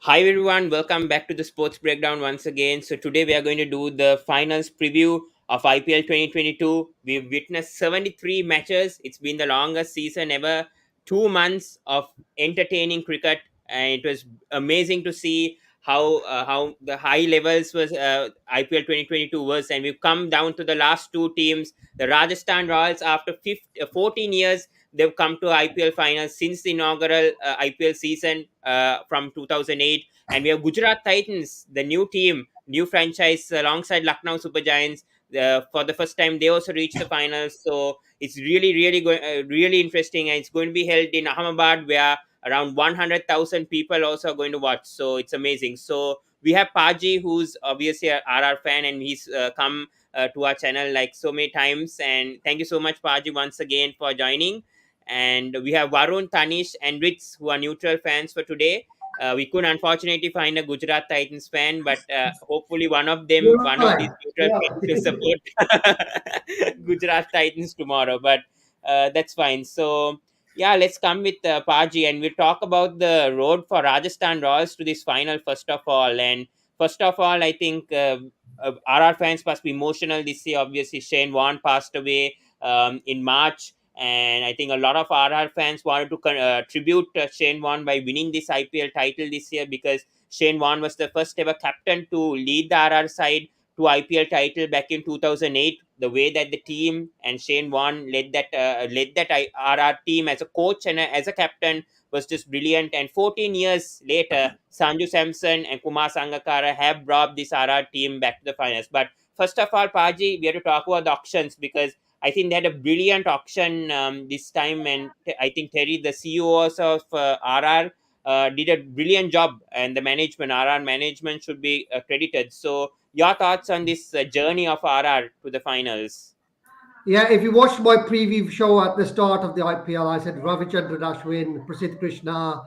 Hi everyone, welcome back to the Sports Breakdown once again. So today we are going to do the finals preview of IPL 2022. We've witnessed 73 matches. It's been the longest season ever. 2 months of entertaining cricket, and it was amazing to see how the high levels was IPL 2022 was. And we've come down to the last two teams, the Rajasthan Royals. After 14 years, they've come to IPL finals since the inaugural IPL season from 2008. And we have Gujarat Titans, the new team, new franchise alongside Lucknow Super Giants. For the first time, they also reached the finals. So it's really interesting, and it's going to be held in Ahmedabad, where around 100,000 people also are going to watch. So it's amazing. So we have Paji, who's obviously a RR fan, and he's come to our channel like so many times. And thank you so much, Paji, once again for joining. And we have Varun, Tanish, and Ritz, who are neutral fans for today. We could unfortunately find a Gujarat Titans fan, but hopefully You're one of these right. neutral Yeah. fans will support Gujarat Titans tomorrow. But that's fine. So yeah, let's come with Paji, and we'll talk about the road for Rajasthan Royals to this final first of all. And first of all, I think RR fans must be emotional this year. Obviously, Shane Warne passed away in March, and I think a lot of RR fans wanted to tribute Shane Warne by winning this IPL title this year, because Shane Warne was the first ever captain to lead the RR side to IPL title back in 2008. The way that the team and Shane Warne led that RR team as a coach and as a captain was just brilliant. And 14 years later, Sanju Samson and Kumar Sangakkara have brought this RR team back to the finals. But first of all, Paji, we have to talk about the auctions, because I think they had a brilliant auction this time, and I think Terry, the CEOs of RR, did a brilliant job, and the management, RR management, should be credited. So, your thoughts on this journey of RR to the finals? Yeah, if you watched my preview show at the start of the IPL, I said Ravichandran Ashwin, Prasidh Krishna,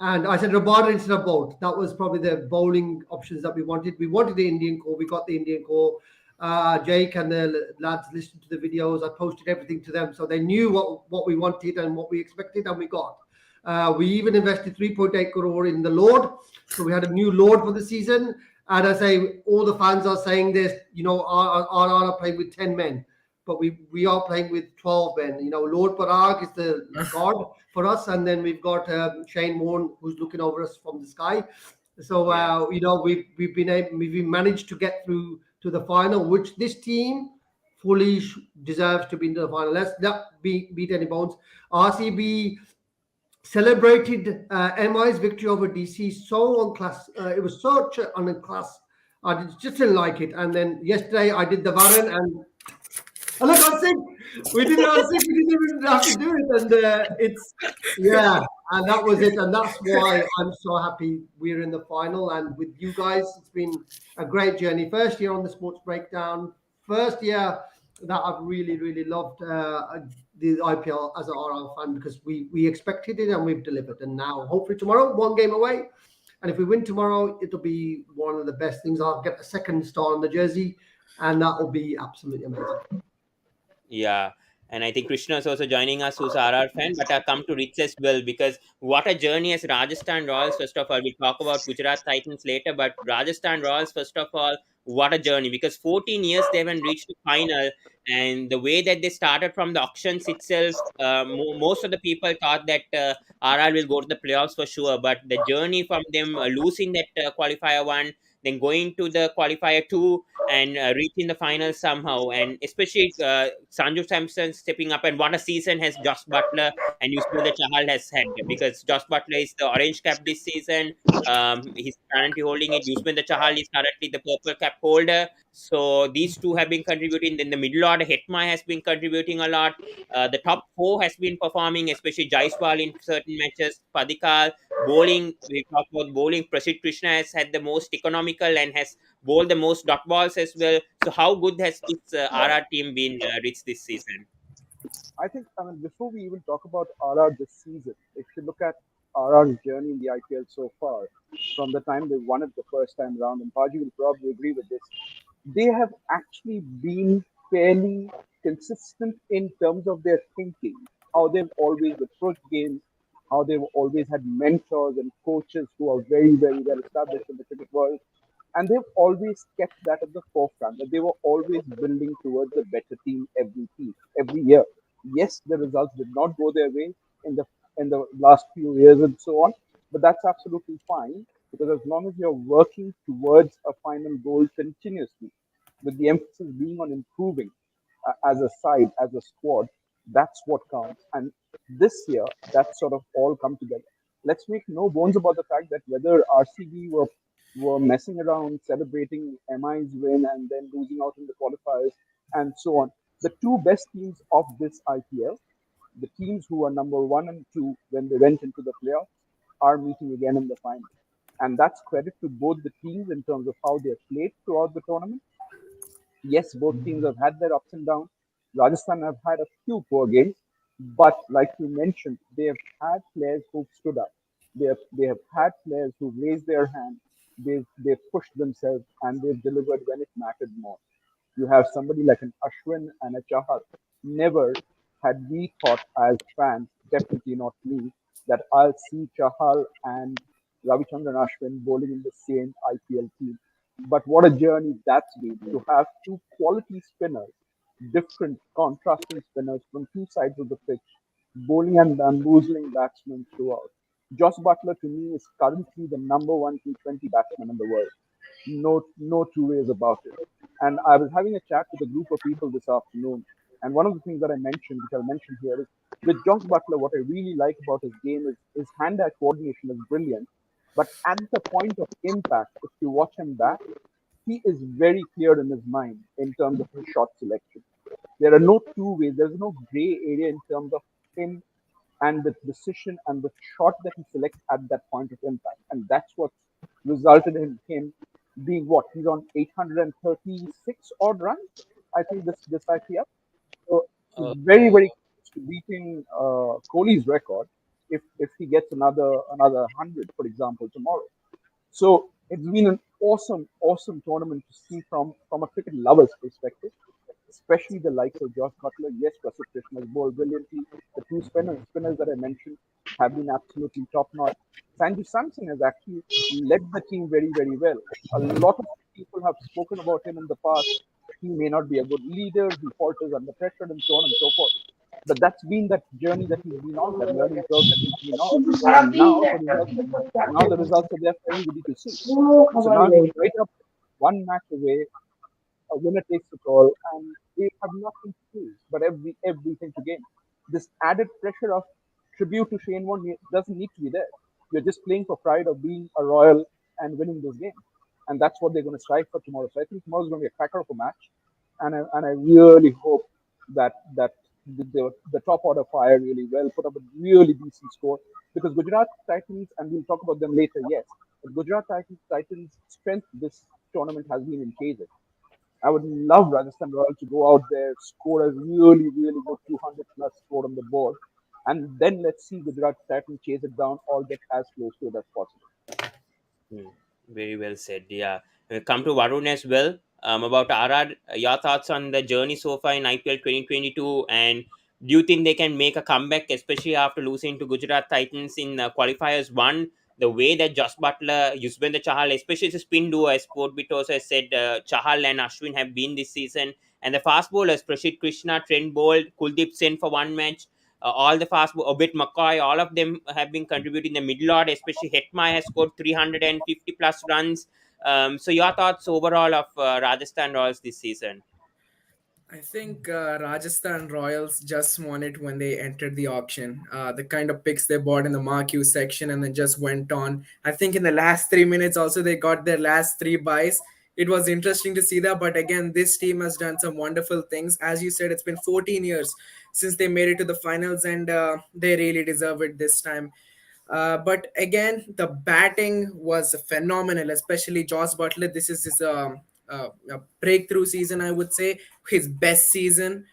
and I said Rabada instead of Bolt. That was probably the bowling options that we wanted. We wanted the Indian core. We got the Indian core. Jake and the lads listened to the videos. I posted everything to them, so they knew what we wanted and what we expected, and we got. We even invested 3.8 crore in the Lord, so we had a new Lord for the season. And I say all the fans are saying this. Are playing with 10 men, but we are playing with 12 men. Lord Parag is the god for us, and then we've got Shane Warne who's looking over us from the sky. So Yeah. we've managed to get through to the final, which this team fully deserves to be in the final. Let's not beat any bones. RCB celebrated MI's victory over DC so on class. It was such on a class. Just didn't like it. And then yesterday I did the Varun, and look, I'm sick. We did it on sick. We didn't even have to do it, and yeah, and that was it. And that's why I'm so happy we're in the final. And with you guys, it's been a great journey. First year on the Sports Breakdown. First year that I've really, really loved the IPL as an RL fan, because we expected it and we've delivered. And now, hopefully, tomorrow, one game away. And if we win tomorrow, it'll be one of the best things. I'll get a second star on the jersey, and that will be absolutely amazing. Yeah, and I think Krishna is also joining us, who's RR fan. But I come to Rich as well, because what a journey as Rajasthan Royals. First of all, we'll talk about Gujarat Titans later, but Rajasthan Royals, first of all, what a journey, because 14 years they haven't reached the final. And the way that they started from the auctions itself, most of the people thought that RR will go to the playoffs for sure. But the journey from them losing that qualifier one, then going to the qualifier two, and reaching the final somehow, and especially Sanju Samson stepping up, and what a season has Josh Butler and Yuzvendra Chahal has had, because Josh Butler is the orange cap this season. He's currently holding it. Yuzvendra Chahal is currently the purple cap holder. So these two have been contributing. Then the middle order, Hetma has been contributing a lot. The top four has been performing, especially Jaiswal in certain matches. Padikal bowling. We talk about bowling. Prasidh Krishna has had the most economical and has bowled the most dot balls as well. So how good has this RR team been reached this season? I think, before we even talk about RR this season, if you look at RR's journey in the IPL so far, from the time they won it the first time round, and Paji will probably agree with this, they have actually been fairly consistent in terms of their thinking, how they've always approached games, how they've always had mentors and coaches who are very, very well established in the cricket world. And they've always kept that at the forefront, that they were always building towards a better team every year. Yes, the results did not go their way in the last few years and so on, but that's absolutely fine because as long as you're working towards a final goal continuously, with the emphasis being on improving as a side, as a squad, that's what counts. And this year, that's sort of all come together. Let's make no bones about the fact that whether RCB were messing around, celebrating MI's win, and then losing out in the qualifiers, and so on. The two best teams of this IPL, the teams who are number one and two when they went into the playoffs, are meeting again in the final. And that's credit to both the teams in terms of how they have played throughout the tournament. Yes, both teams have had their ups and downs. Rajasthan have had a few poor games, but like you mentioned, they have had players who've stood up. They have had players who raised their hand. They've pushed themselves and they've delivered when it mattered more. You have somebody like an Ashwin and a Chahal. Never had we thought as fans, definitely not me, that I'll see Chahal and Ravichandran Ashwin bowling in the same IPL team. But what a journey that's been to have two quality spinners, different contrasting spinners from two sides of the pitch, bowling and bamboozling batsmen throughout. Josh Butler to me is currently the number one T20 batsman in the world. No two ways about it. And I was having a chat with a group of people this afternoon, and one of the things that I mentioned, which I'll mention here, is with Josh Butler, what I really like about his game is his hand-eye coordination is brilliant. But at the point of impact, if you watch him back, he is very clear in his mind in terms of his shot selection. There are no two ways. There's no gray area in terms of him and the decision and the shot that he selects at that point of impact. And that's what resulted in him being what? He's on 836 odd runs, I think, this IPL. So Uh, very, very close to beating Kohli's record if he gets another 100, for example, tomorrow. So it's been an awesome, awesome tournament to see from a cricket lover's perspective, especially the likes of Josh Butler. Yes, Prasid Krishna has bowled brilliantly. The two spinners that I mentioned have been absolutely top notch. Sanju Samson has actually led the team very, very well. A lot of people have spoken about him in the past. He may not be a good leader, he falters under pressure, and so on and so forth. But that's been that journey that he's been on, that learning curve that he's been on. And now the results are there for anybody to see. So now he's right up one match away, a winner takes it all, and they have nothing to lose, but everything to gain. This added pressure of tribute to Shane Warne doesn't need to be there. You're just playing for pride of being a Royal and winning this game, and that's what they're going to strive for tomorrow. So I think tomorrow's going to be a cracker of a match, and I really hope that the top order fire really well, put up a really decent score because Gujarat Titans, and we'll talk about them later. Yes, but Gujarat Titans' strength this tournament has been in chasing. I would love Rajasthan Royals to go out there, score a really, really good 200 plus score on the board, and then let's see Gujarat Titans chase it down or get as close to it as possible. Hmm, very well said. Yeah. Come to Varun as well. About RR, your thoughts on the journey so far in IPL 2022, and do you think they can make a comeback, especially after losing to Gujarat Titans in qualifiers one? The way that Josh Butler, Yuzvendra Chahal, especially the spin duo, as Sportbit also has said, Chahal and Ashwin have been this season, and the fast bowlers, Prasid Krishna, Trent Bolt, Kuldeep Sen for one match, all the fast Obit McCoy, all of them have been contributing in the middle order, especially Hetmai has scored 350 plus runs. So your thoughts overall of Rajasthan Royals this season? I think Rajasthan Royals just won it when they entered the auction. The kind of picks they bought in the marquee section and then just went on. I think in the last 3 minutes also they got their last three buys. It was interesting to see that. But again, this team has done some wonderful things. As you said, it's been 14 years since they made it to the finals, and they really deserve it this time. But again, the batting was phenomenal, especially Josh Butler. This is his breakthrough season, I would say, his best season.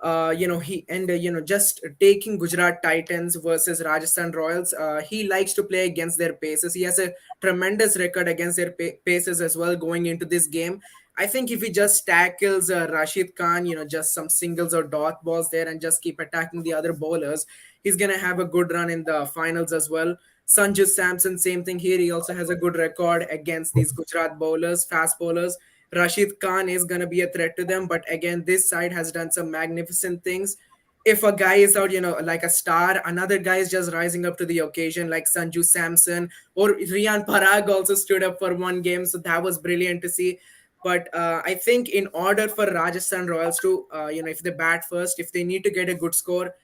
He and just taking Gujarat Titans versus Rajasthan Royals. He likes to play against their paces. He has a tremendous record against their paces as well going into this game. I think if he just tackles Rashid Khan, just some singles or dot balls there and just keep attacking the other bowlers, He's gonna have a good run in the finals as well. Sanju Samson, same thing here. He also has a good record against these Gujarat bowlers, fast bowlers. Rashid Khan is gonna be a threat to them, but again, this side has done some magnificent things. If a guy is out, like a star, another guy is just rising up to the occasion, like Sanju Samson or Rian Parag also stood up for one game, so that was brilliant to see. But I think in order for Rajasthan Royals to, if they bat first, if they need to get a good score,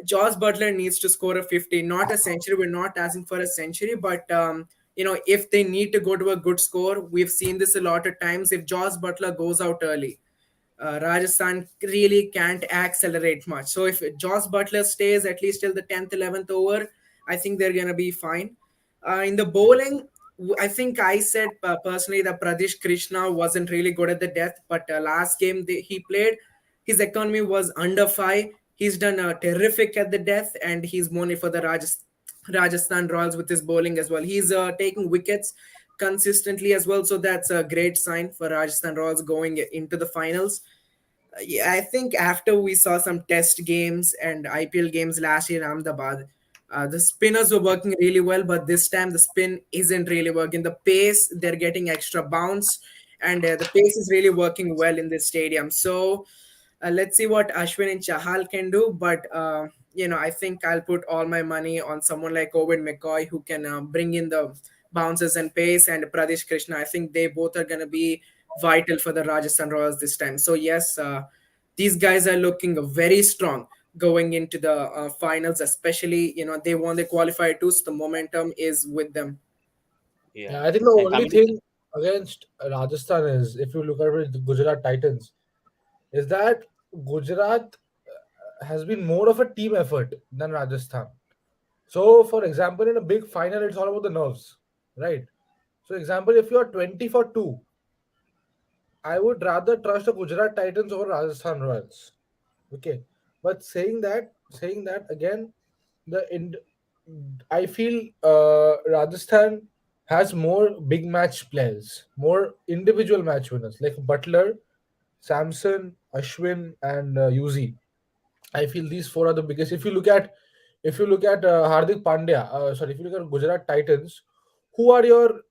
Josh Butler needs to score a 50, not a century. We're not asking for a century, but if they need to go to a good score, we've seen this a lot of times. If Josh Butler goes out early, Rajasthan really can't accelerate much. So if Josh Butler stays at least till the 10th, 11th over, I think they're gonna be fine. In the bowling, I think I said personally that Pradesh Krishna wasn't really good at the death, but last game he played, his economy was under 5. He's done terrific at the death, and he's money for the Rajasthan Royals with his bowling as well. He's taking wickets consistently as well, so that's a great sign for Rajasthan Royals going into the finals. Yeah, I think after we saw some test games and IPL games last year in Ahmedabad, the spinners were working really well, but this time the spin isn't really working. The pace, they're getting extra bounce, and the pace is really working well in this stadium. So let's see what Ashwin and Chahal can do. But I think I'll put all my money on someone like Owen McCoy, who can bring in the bounces and pace, and Pradesh Krishna. I think they both are going to be vital for the Rajasthan Royals this time. So yes, these guys are looking very strong going into the finals. Especially, they won the qualifier too, so the momentum is with them. Yeah. Yeah, I think the And only coming to thing against Rajasthan is, if you look at it, the Gujarat Titans, is that Gujarat has been more of a team effort than Rajasthan. So, for example, in a big final, it's all about the nerves, right? So, example, if you are 20 for 2, I would rather trust the Gujarat Titans over Rajasthan Royals. Okay, but saying that again, the ind- I feel Rajasthan has more big match players, more individual match winners like Butler, Samson, Ashwin, and Yuzi. I feel these four are the biggest. If you look at Hardik Pandya, if you look at Gujarat Titans, who are your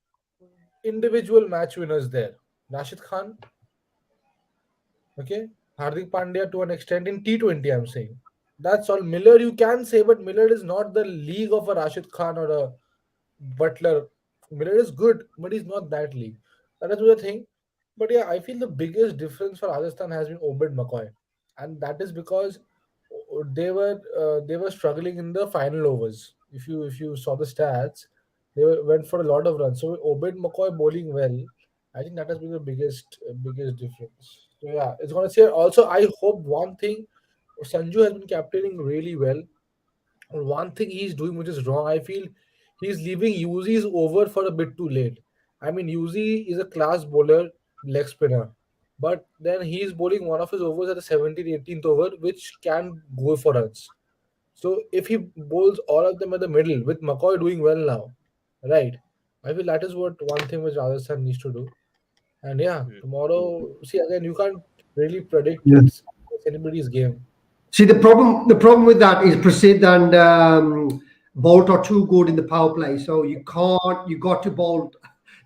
individual match winners there? Rashid Khan, okay, Hardik Pandya to an extent in T20. I'm saying that's all. Miller you can say, but Miller is not the league of a Rashid Khan or a Butler. Miller is good, but he's not that league. That is the thing. But yeah, I feel the biggest difference for Rajasthan has been Obed McCoy, and that is because they were struggling in the final overs. If you saw the stats, went for a lot of runs. So Obed McCoy bowling well, I think that has been the biggest difference. So yeah, it's gonna say also. I hope one thing, Sanju has been captaining really well. One thing he's doing which is wrong, I feel he's leaving Uzi's over for a bit too late. I mean, Uzi is a class bowler, leg spinner, but then he's bowling one of his overs at the 17th, 18th over, which can go for runs. So if he bowls all of them at the middle, with McCoy doing well now, right? I feel that is what one thing which Rajasthan needs to do. And yeah, Hmm. tomorrow, see again, you can't really predict Yeah. it's anybody's game. See, the problem with that is Prasid and Bolt are too good in the power play, so you got to bolt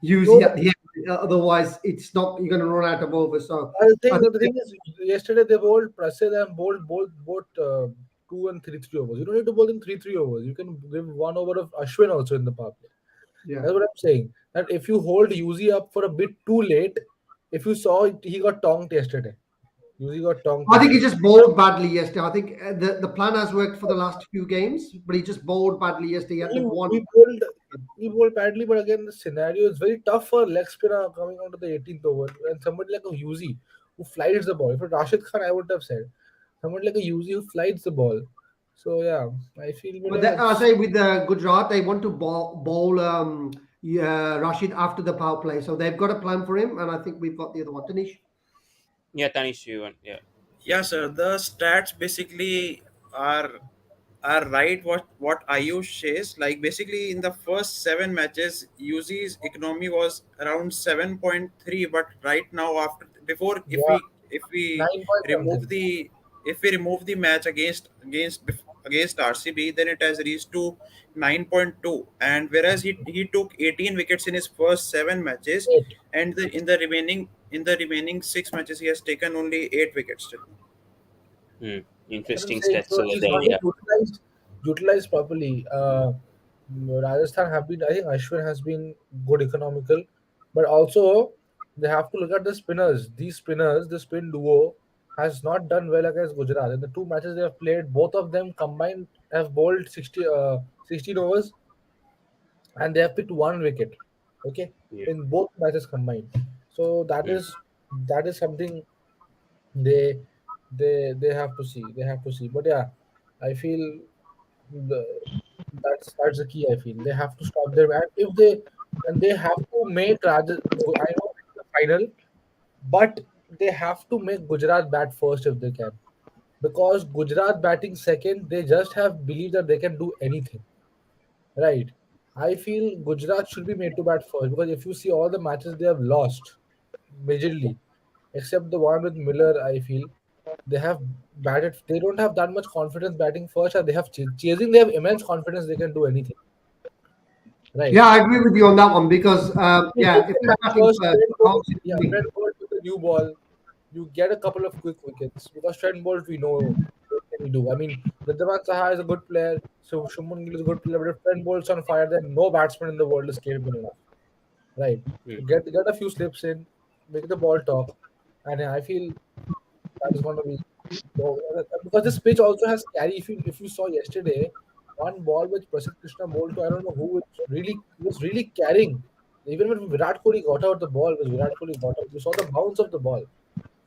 No, Uzi at the end, otherwise it's not you're going to run out of overs. So the I thing, think the thing is, yesterday they bowled Prasid and bowled both 2 and 3 overs. You don't need to bowl in 3 overs. You can give one over of Ashwin also in the power play. yeah. That's what I'm saying. That if you hold Uzi up for a bit too late, if you saw it, he got tonked yesterday. Uzi got tonked I think he yesterday. just bowled badly yesterday. I think the plan has worked for the last few games, but he just bowled badly yesterday. He had He, the one. he bowled he bowled badly, but again the scenario is very tough for a leg spinner coming onto the 18th over and somebody like a Uzi who flies the ball. If it Rashid Khan, I would have said somebody like a Uzi who flies the ball. So yeah, I feel But Miller. that, I say with the Gujarat, they want to bowl Rashid after the power play, so they've got a plan for him, and I think we've got the other one, Tanish. Yeah, Tanish, you want, yeah. Yeah, sir. The stats basically are are right. What Ayush says, like basically in the first 7 matches, UZ's economy was around 7.3, but right now after before Yeah, if we 9 point remove something. the if we remove the match against against RCB, then it has reached to 9.2. And whereas he took 18 wickets in his first 7 matches, Eight. and in the remaining 6 matches he has taken only 8 wickets still. Hmm. That's what I'm Interesting saying. stats So over he's there. not Yeah. being utilized properly. Rajasthan have been. I think Ashwin has been good economical, but also they have to look at the spinners. These spinners, the spin duo, has not done well against Gujarat. In the two matches they have played, both of them combined have bowled 16 overs, and they have picked one wicket. Okay, Yeah. in both matches combined. So Hmm. that is something they they have to see. They have to see. But yeah, I feel the that's the key. I feel they have to stop them, and if they and they have to make I know it's the final, but they have to make Gujarat bat first if they can, because Gujarat batting second, they just have believe that they can do anything. Right. I feel Gujarat should be made to bat first, because if you see all the matches they have lost majorly, except the one with Miller, I feel they have batted. They don't have that much confidence batting first, and they have chasing. They have immense confidence. They can do anything. Right. Yeah, I agree with you on that one because You yeah, make if the they're match batting first. first, Trent I can't Bolt, see yeah, them winning. Trent Bolt with the new ball. You get a couple of quick wickets, because Trent Bolt, we know what can he do. I mean, Riddhavan Saha is a good player, so Shuman Gill is a good player, but if Trent Bolt's on fire, then no batsman in the world is capable enough. Right. Hmm. So get a few slips in, make the ball talk, and I feel that is going to be because this pitch also has carry. If you saw yesterday, one ball which Prasidh Krishna bowled to, I don't know who, was really carrying. Even when Virat Kohli got out the ball, was Virat Kohli got out, you saw the bounce of the ball.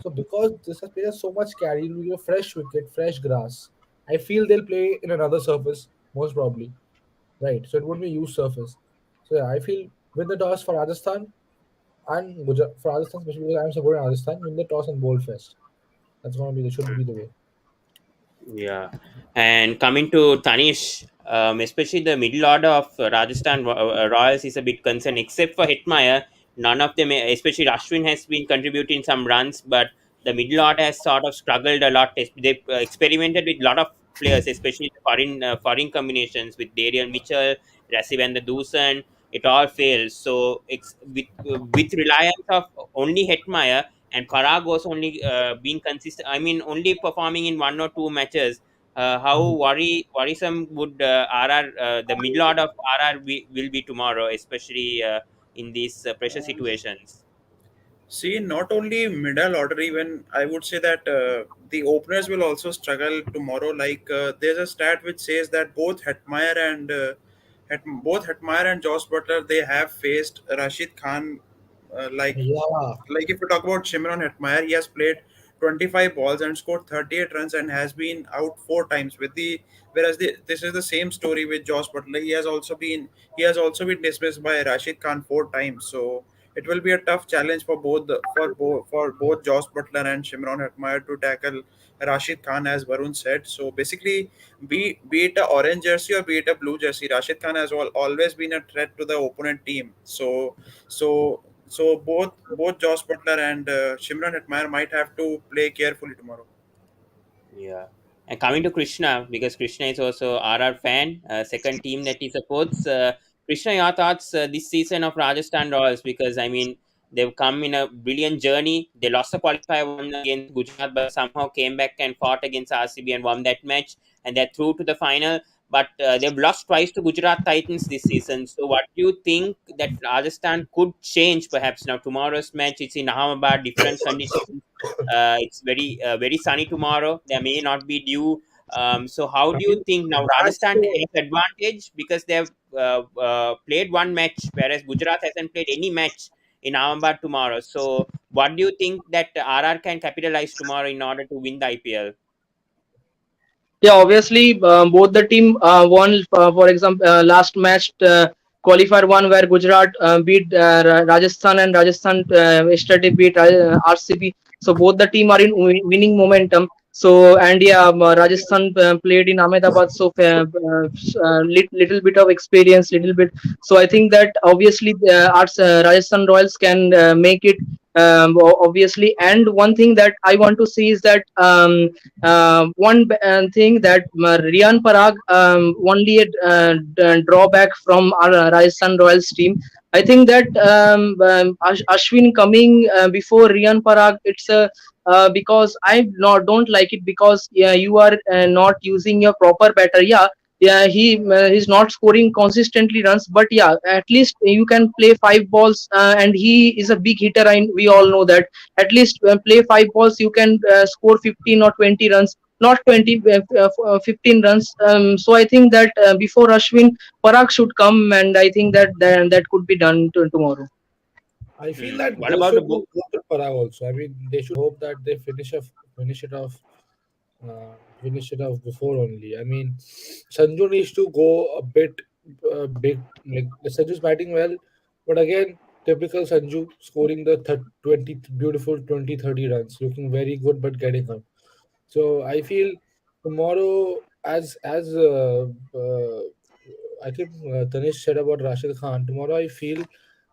So because this has played so much carry, it will be a fresh wicket, fresh grass. I feel they'll play in another surface most probably. Right. So it won't be used surface. So yeah, I feel win the toss for Rajasthan and Gujarat, for Rajasthan, especially because I'm supporting Rajasthan, win the toss and bowl first. That's gonna be the should be the way. Yeah, and coming to Tanish, especially the middle order of Rajasthan Royals is a bit concerned. Except for Hetmeyer, none of them, especially Ashwin, has been contributing some runs, but the middle order has sort of struggled a lot. They experimented with a lot of players, especially the foreign combinations with Darian Mitchell, Rasib and the Dusan. It all fails. So with reliance of only Hetmeyer, and Parag was only being consistent. I mean, only performing in one or two matches. How worrisome would RR the middle order of RR will be tomorrow, especially in these pressure situations. See, not only middle order, even I would say that the openers will also struggle tomorrow. Like there's a stat which says that both Hetmeyer and Josh Butler, they have faced Rashid Khan. Like Yeah, if you talk about Shimron Hetmeyer, he has played 25 balls and scored 38 runs and has been out 4 times. This is the same story with Josh Butler. He has also been dismissed by Rashid Khan 4 times. So it will be a tough challenge for both Josh Butler and Shimron Hetmeyer to tackle Rashid Khan, as Varun said. So basically, be it a orange jersey or be it a blue jersey, Rashid Khan has always been a threat to the opponent team. So both Josh Butler and Shimron Hetmeyer might have to play carefully tomorrow. Yeah. And coming to Krishna, because Krishna is also RR fan, second team that he supports. Krishna, your thoughts this season of Rajasthan Royals? Because I mean, they've come in a brilliant journey. They lost the qualifier one against Gujarat, but somehow came back and fought against RCB and won that match, and they're through to the final. But they've lost twice to Gujarat Titans this season. So, what do you think that Rajasthan could change? Perhaps now tomorrow's match, it's in Ahmedabad, different conditions. It's very sunny tomorrow. There may not be dew. So how I do you mean think now that's Rajasthan the has advantage because they've played one match, whereas Gujarat hasn't played any match in Ahmedabad tomorrow. So what do you think that RR can capitalize tomorrow in order to win the IPL? Yeah, obviously, both the team won. For example, last match qualifier one where Gujarat beat Rajasthan, and Rajasthan yesterday beat RCB. So both the team are in winning momentum. So and yeah, Rajasthan played in Ahmedabad, so little bit of experience, little bit. So I think that obviously our Rajasthan Royals can make it. obviously. And one thing that I want to see is that thing that Riyan Parag only a drawback from our Rajasthan Royals team. I think that Ashwin coming before Riyan Parag, it's a because I not don't like it, because yeah, you are not using your proper batter. Yeah, he's not scoring consistently runs, but yeah, at least you can play 5 balls, and he is a big hitter. And we all know that at least play 5 balls, you can score 15 or 20 runs, not 20, 15 runs. So I think that before Ashwin, Parag should come, and I think that could be done tomorrow. I feel Hmm. that What they about the should go with Parag also. I mean, they should hope that they finish it off, finish it off before only. I mean, Sanju needs to go a bit big. Like Sanju's batting well, but again, typical Sanju scoring the 20 beautiful 20-30 runs, looking very good, but getting out. So I feel tomorrow, as I think Tanish said about Rashid Khan. Tomorrow, I feel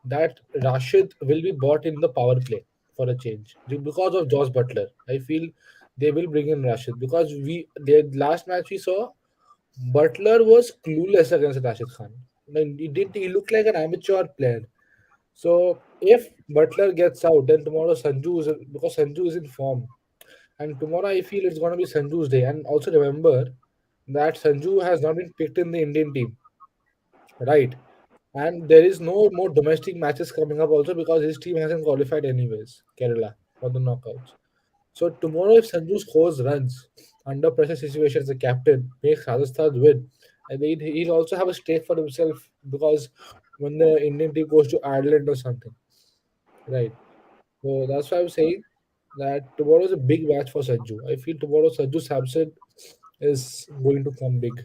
that Rashid will be bought in the power play for a change because of Josh Butler. I feel they will bring in Rashid because the last match we saw, Butler was clueless against Rashid Khan. Like, he looked like an amateur player. So if Butler gets out, then tomorrow Sanju is, because Sanju is in form. And tomorrow I feel it's going to be Sanju's day. And also remember that Sanju has not been picked in the Indian team, right? And there is no more domestic matches coming up also because his team hasn't qualified anyways, Kerala, for the knockouts. So tomorrow, if Sanju scores runs under pressure situation as a captain, makes Rajasthan win, and he'll also have a stake for himself because when the Indian team goes to Ireland or something, right? So that's why I'm saying that tomorrow is a big match for Sanju. I feel tomorrow Sanju Samson is going to come big.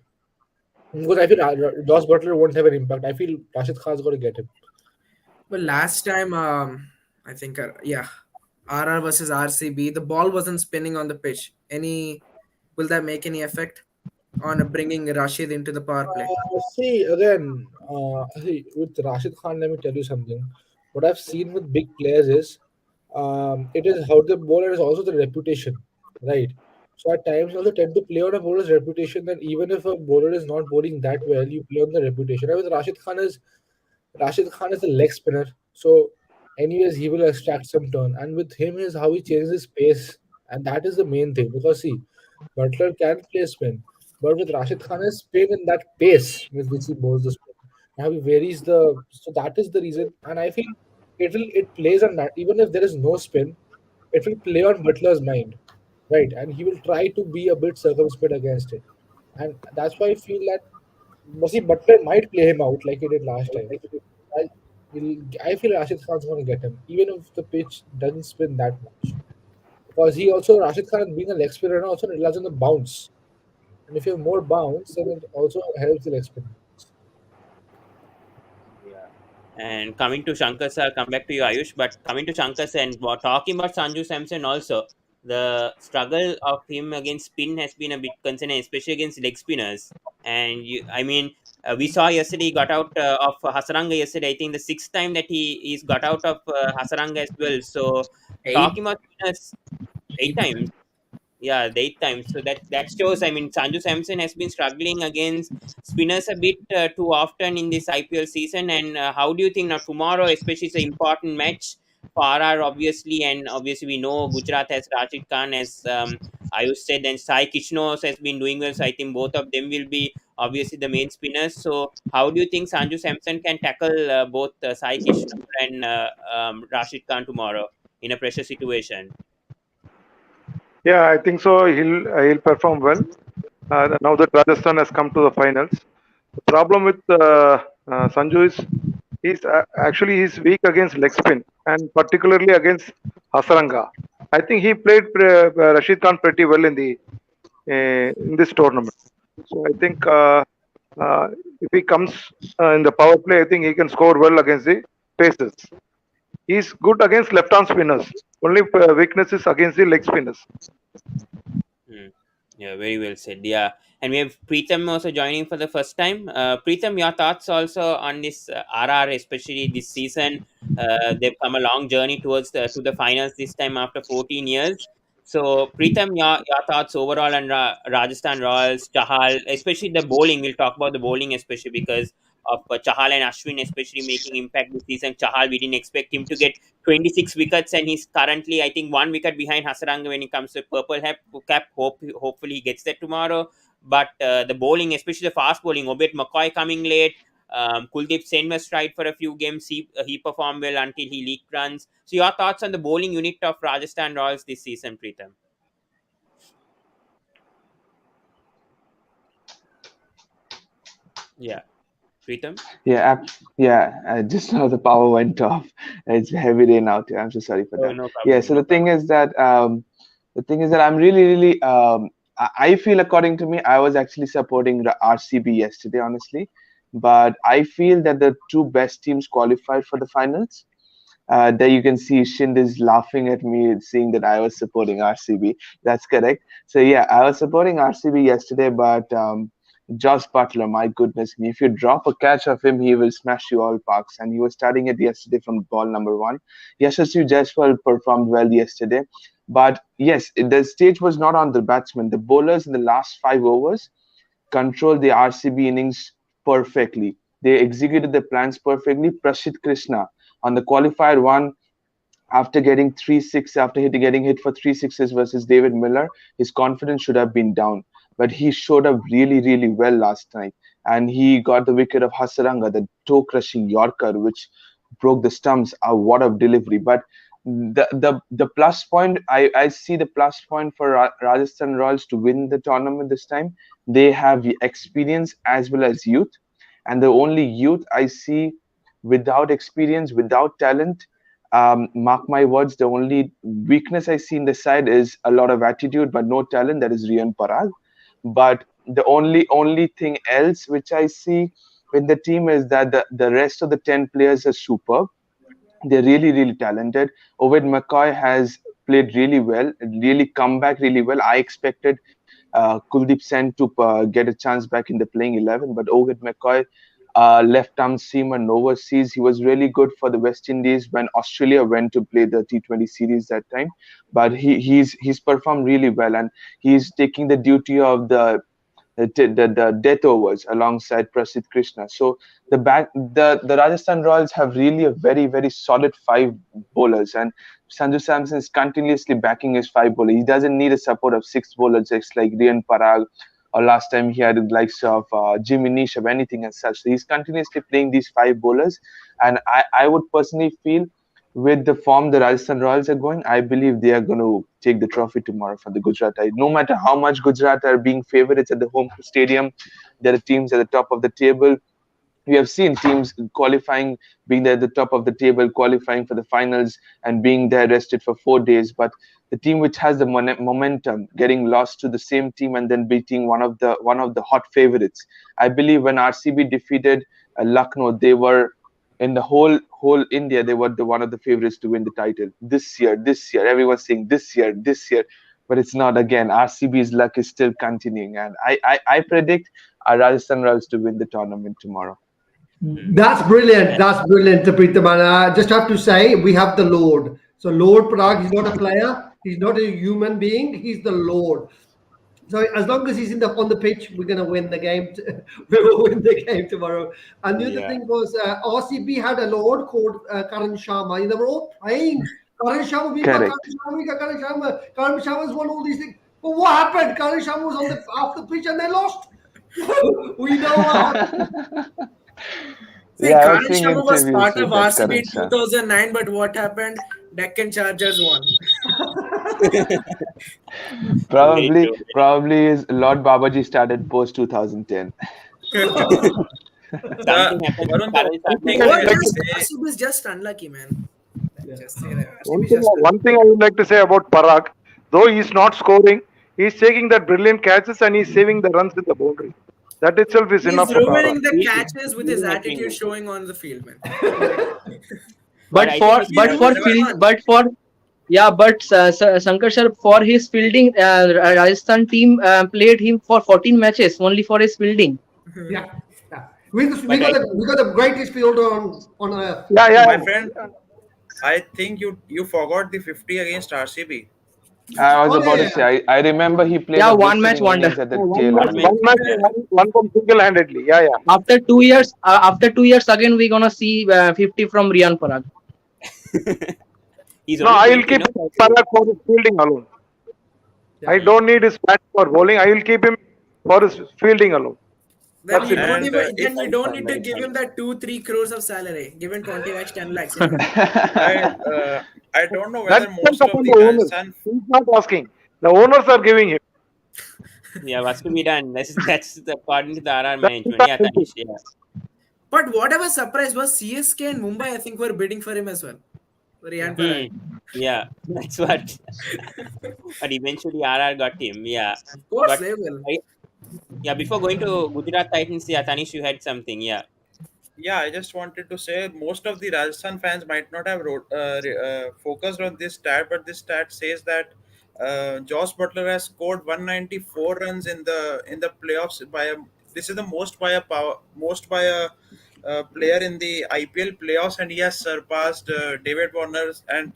Because I feel Josh Butler won't have an impact. I feel Rashid Khan's going to get him. Well, last time, I think, yeah, RR versus RCB, the ball wasn't spinning on the pitch. Will that make any effect on bringing Rashid into the power play? See, again, with Rashid Khan, let me tell you something. What I've seen with big players is it is how the bowler is also the reputation, right? So at times you also tend to play on a bowler's reputation that even if a bowler is not bowling that well, you play on the reputation. And with Rashid Khan is a leg spinner, so anyways he will extract some turn. And with him is how he changes his pace, and that is the main thing. Because see, Butler can play spin, but with Rashid Khan is spin in that pace with which he bowls the spin. And how he varies the, so that is the reason. And I feel it plays on that. Even if there is no spin, it will play on Butler's mind, right? And he will try to be a bit circumspect against it. And that's why I feel that see, Butler might play him out like he did last time. I, I feel Rashid Khan's going to get him, even if the pitch doesn't spin that much. Because Rashid Khan being a leg spinner also relies on the bounce. And if you have more bounce, then it also helps the leg spinner. Yeah. And coming to Shankar sir, come back to you, Ayush. But coming to Shankar sir and talking about Sanju Samson also, the struggle of him against spin has been a bit concerning, especially against leg spinners. And I mean, we saw yesterday he got out of Hasaranga yesterday. I think the sixth time that he's got out of Hasaranga as well. So Eight, talking about spinners, eight eight. times. Yeah, the eighth time. So that shows. I mean, Sanju Samson has been struggling against spinners a bit too often in this IPL season. And how do you think now tomorrow, especially it's an important match for RR, obviously, and obviously we know Gujarat has Rashid Khan, as Ayush said, and Sai Kishnos has been doing well. So I think both of them will be obviously the main spinners. So how do you think Sanju Samson can tackle both Sai Kishno and Rashid Khan tomorrow in a pressure situation? Yeah, I think so. He'll perform well. Now that Rajasthan has come to the finals, the problem with Sanju is he's weak against leg spin and particularly against Hasaranga. I think he played Rashid Khan pretty well in this tournament. So I think if he comes in the power play, I think he can score well against the paces. He's good against left arm spinners. Only weakness is against the leg spinners. Hmm. Yeah, very well said. Yeah, and we have Preetham also joining for the first time. Preetham, your thoughts also on this RR, especially this season. They've come a long journey towards to the finals this time after 14 years. So, Preetham, your thoughts overall on Rajasthan Royals, Chahal, especially the bowling. We'll talk about the bowling, especially because of Chahal and Ashwin, especially making impact this season. Chahal, we didn't expect him to get 26 wickets, and he's currently, I think, 1 wicket behind Hasaranga when it comes to purple cap. Hopefully, he gets that tomorrow. But the bowling, especially the fast bowling, Obed McCoy coming late. Kuldeep Sen was tried for a few games. He performed well until he leaked runs. So, your thoughts on the bowling unit of Rajasthan Royals this season, Preetham? Yeah, Preetham. Yeah. Just now the power went off. It's heavy rain out here. I'm so sorry for Oh, that. no Yeah. problem. So No problem. the thing is that I'm really I feel, according to me, I was actually supporting the RCB yesterday, honestly, but I feel that the two best teams qualified for the finals. There you can see Shind is laughing at me, seeing that I was supporting RCB. That's correct. So yeah, I was supporting RCB yesterday, but Josh Butler, my goodness me, if you drop a catch of him, he will smash you all parks. And he was starting it yesterday from ball number one. Yashasvi Jaiswal performed well yesterday, but yes, the stage was not on the batsmen. The bowlers in the last 5 overs controlled the RCB innings perfectly. They executed the plans perfectly. Prashit Krishna on the qualifier one, after getting 3 6, after getting hit for 3 6s versus David Miller, his confidence should have been down. But he showed up really well last night, and he got the wicket of Hasaranga, the toe crushing Yorker, which broke the stumps. What a delivery! But the plus point, I see the plus point for Rajasthan Royals to win the tournament this time. They have the experience as well as youth, and the only youth I see without experience, without talent, mark my words, the only weakness I see in the side is a lot of attitude but no talent. That is Rian Parag. But the only thing else which I see in the team is that the rest of the 10 players are superb. They're really talented. Ovid McCoy has played really well, really come back really well. I expected Kuldeep Sen to get a chance back in the playing 11, but Ovid McCoy, left arm seaman overseas, he was really good for the West Indies when Australia went to play the T20 series that time. But he's performed really well, and he's taking the duty of the death overs alongside Prasidh Krishna. So the Rajasthan Royals have really a very solid five bowlers, and Sanju Samson is continuously backing his five bowlers. He doesn't need a support of six bowlers just like Rian Parag, or last time he had the likes of Jimmy Nish or anything as such. So he's continuously playing these five bowlers, and I would personally feel, with the form the Rajasthan Royals are going, I believe they are going to take the trophy tomorrow from the Gujarat Titans. No matter how much Gujarat are being favorites at the home stadium, there are teams at the top of the table. We have seen teams qualifying, being there at the top of the table, qualifying for the finals, and being there rested for 4 days. But the team which has the momentum, getting lost to the same team and then beating one of the hot favorites. I believe when RCB defeated Lucknow, they were, in the whole India, they were the one of the favorites to win the title this year. Everyone's saying this year, but it's not. Again, RCB's luck is still continuing, and I predict Rajasthan Royals to win the tournament tomorrow. That's brilliant. That's brilliant, Preetham. And I just have to say, we have the Lord. So Lord Parag, he's not a player. He's not a human being. He's the Lord. So as long as he's on the pitch, we're going to win the game. We will win the game tomorrow. And the other Yeah. thing was, RCB had a Lord called Karan Sharma. They were all praying. Karan Sharma, we got Correct. Karan Sharma. Karan Sharma's won all these things. But what happened? Karan Sharma was off the pitch and they lost. We know what happened. See, Yeah, I was Karan seeing Sharma was interviews part with of that RCB Karan in Shah. 2009, but what happened? Deccan Chargers won. Very Probably, true. probably is Lord Babaji started post 2010. The Something happened with Varun, the Karan one Sharma. thing I What would like to just say, RCB is just unlucky, man. Just say that One RCB is thing, just unlucky. one thing I would like to say about Parag, though he's not scoring, he's taking that brilliant catches and he's saving the runs in the boundary. That itself is He's enough for Parag. ruining the He- catches with his he's not doing attitude it. showing on the field, man. But But I for think it's He but for ruins the field fun. but for Yeah, but Shankar sir, for his fielding, Rajasthan team played him for 14 matches only for his fielding. Yeah, yeah. We But got I the greatest fielder on earth. Yeah, In yeah. My friend, I think you forgot the 50 against RCB. I was Oh about yeah, to yeah, say, I remember he played Yeah, a one match blistering wonder. innings at the No, tail one end. match. one match, one from single-handedly. Yeah, yeah. After 2 years again, we're gonna see 50 from Riyan Parag. He's No, only I will 20, keep no? Parag for his fielding alone. yeah. I don't need his bat for bowling. I will keep him for his fielding alone. Then That's you it. don't And even if then you don't Fine, need to very give fine. him that 2-3 crores of salary. Give him 20 lakhs, 10 lakhs, enough. I uh, I don't know That whether depends most of upon the the owners. Rajasthan. He's not asking. The owners are giving him. Yeah, what's to be done? That's the according to the RR That's management. not Yeah, simple. Tanish. Yeah. But whatever surprise was CSK and Mumbai, I think were bidding for him as well. Yeah. Riyan Parag. Hmm. Yeah, that's what. But eventually RR got him. Yeah. Of course But they will. yeah, before going to Gujarat Titans, yeah, Tanish, you had something. Yeah. Yeah, I just wanted to say most of the Rajasthan fans might not have focused on this stat, but this stat says that Josh Butler has scored 194 runs in the playoffs by a. This is the most by a player in the IPL playoffs, and he has surpassed David Warner's and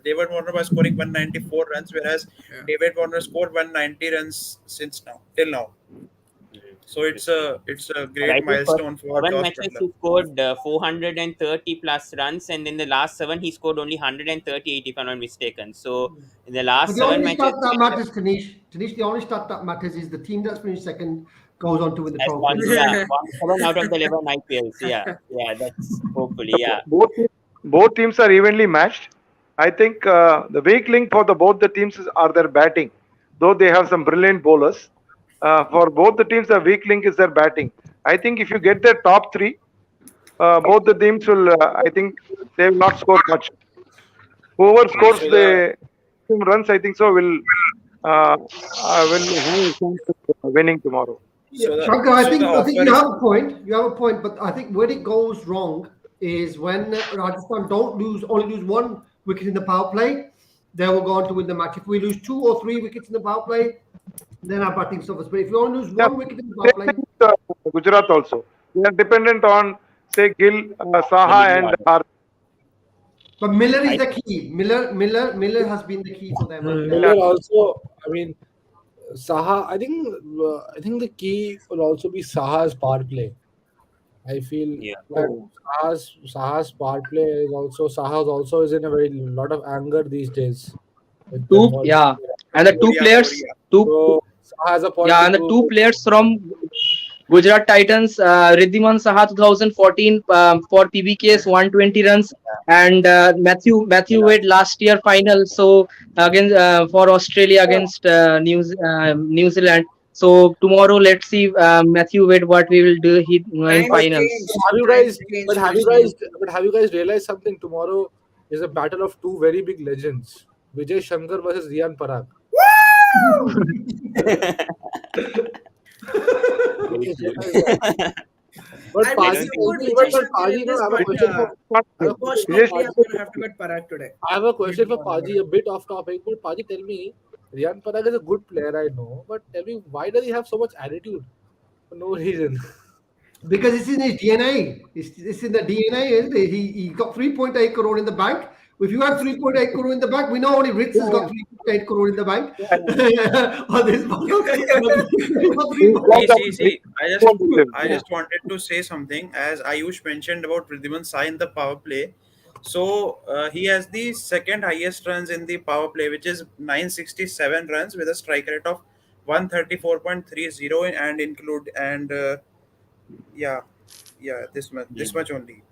David Warner by scoring 194 runs, whereas Yeah. David Warner scored 190 runs since now till now. So it's a But I great think for milestone for 7 Josh matches Butler. he scored 430 plus runs, and in the last 7 he scored only 138 if I'm not mistaken. So in the But last the 7 only matches stat that matters, Tanish, the only stat that matters is the team that's finished second goes on to win the has trophy. won, yeah, won 7 out of the 11 IPLs. Yeah, yeah, that's hopefully, yeah. Both teams are evenly matched. I think the weak link for the both the teams are their batting. Though they have some brilliant bowlers, for both the teams, the weak link is their batting. I think if you get their top three, both the teams will. I think they will not score much. Whoever scores So the the runs, I think so will have a chance of winning tomorrow. Yeah, so the Shankar, so the I think offer you is have a point. You have a point, but I think where it goes wrong is when Rajasthan don't only lose one wicket in the power play, they will go on to win the match. If we lose 2 or 3 wickets in the power play, then our batting suffers. But if you only lose Yeah, one wicket in the power same play, thing with Gujarat also. They are dependent on say Gill, The Saha, middle and order. but Miller is I the key. Miller has been the key for them, and Miller also. I mean, Saha. I think the key will also be Saha's power play. I feel yeah. that Saha's power play is also Saha's also is in a very lot of anger these days with Two, Bengal. yeah, and the two Korea, players, Korea. two, So Saha has a point yeah, to and the two prove. players from Gujarat Titans, Riddhiman Saha 2014 for PBK's 120 runs, and Matthew Wade last year final. So again for Australia against New Zealand. So tomorrow, let's see Matthew Wade what we will do in Times finals. changed. Have you Times guys? changed for sure. But have you guys realized something? Tomorrow is a battle of two very big legends: Vijay Shankar versus Riyan Parag. You Very guys true. realize that? But I I will don't Paji, think support tell me, Vijay but Shankar Paji, in this, I have a but question for. I have a question for unfortunately, I'm Paji. gonna have to cut Parag today. I have a question for Paji, a bit off topic, but Paji, tell me, Riyan Parag is a good player, I know, but tell me, why does he have so much attitude? For no reason. because it's in his DNA. It's in the DNA, isn't it? He got 3.8 crore in the bank. If you have 3.8 crore in the bank, we know only Ritz has got 3.8 crore in the bank. On this model, but He's See, like a see, big see. one with him. I just wanted to say something. As Ayush mentioned about Pridhiman Sai in the power play, so he has the second highest runs in the power play, which is 967 runs with a strike rate of 134.30 and include and yeah, yeah, this Mm, much only.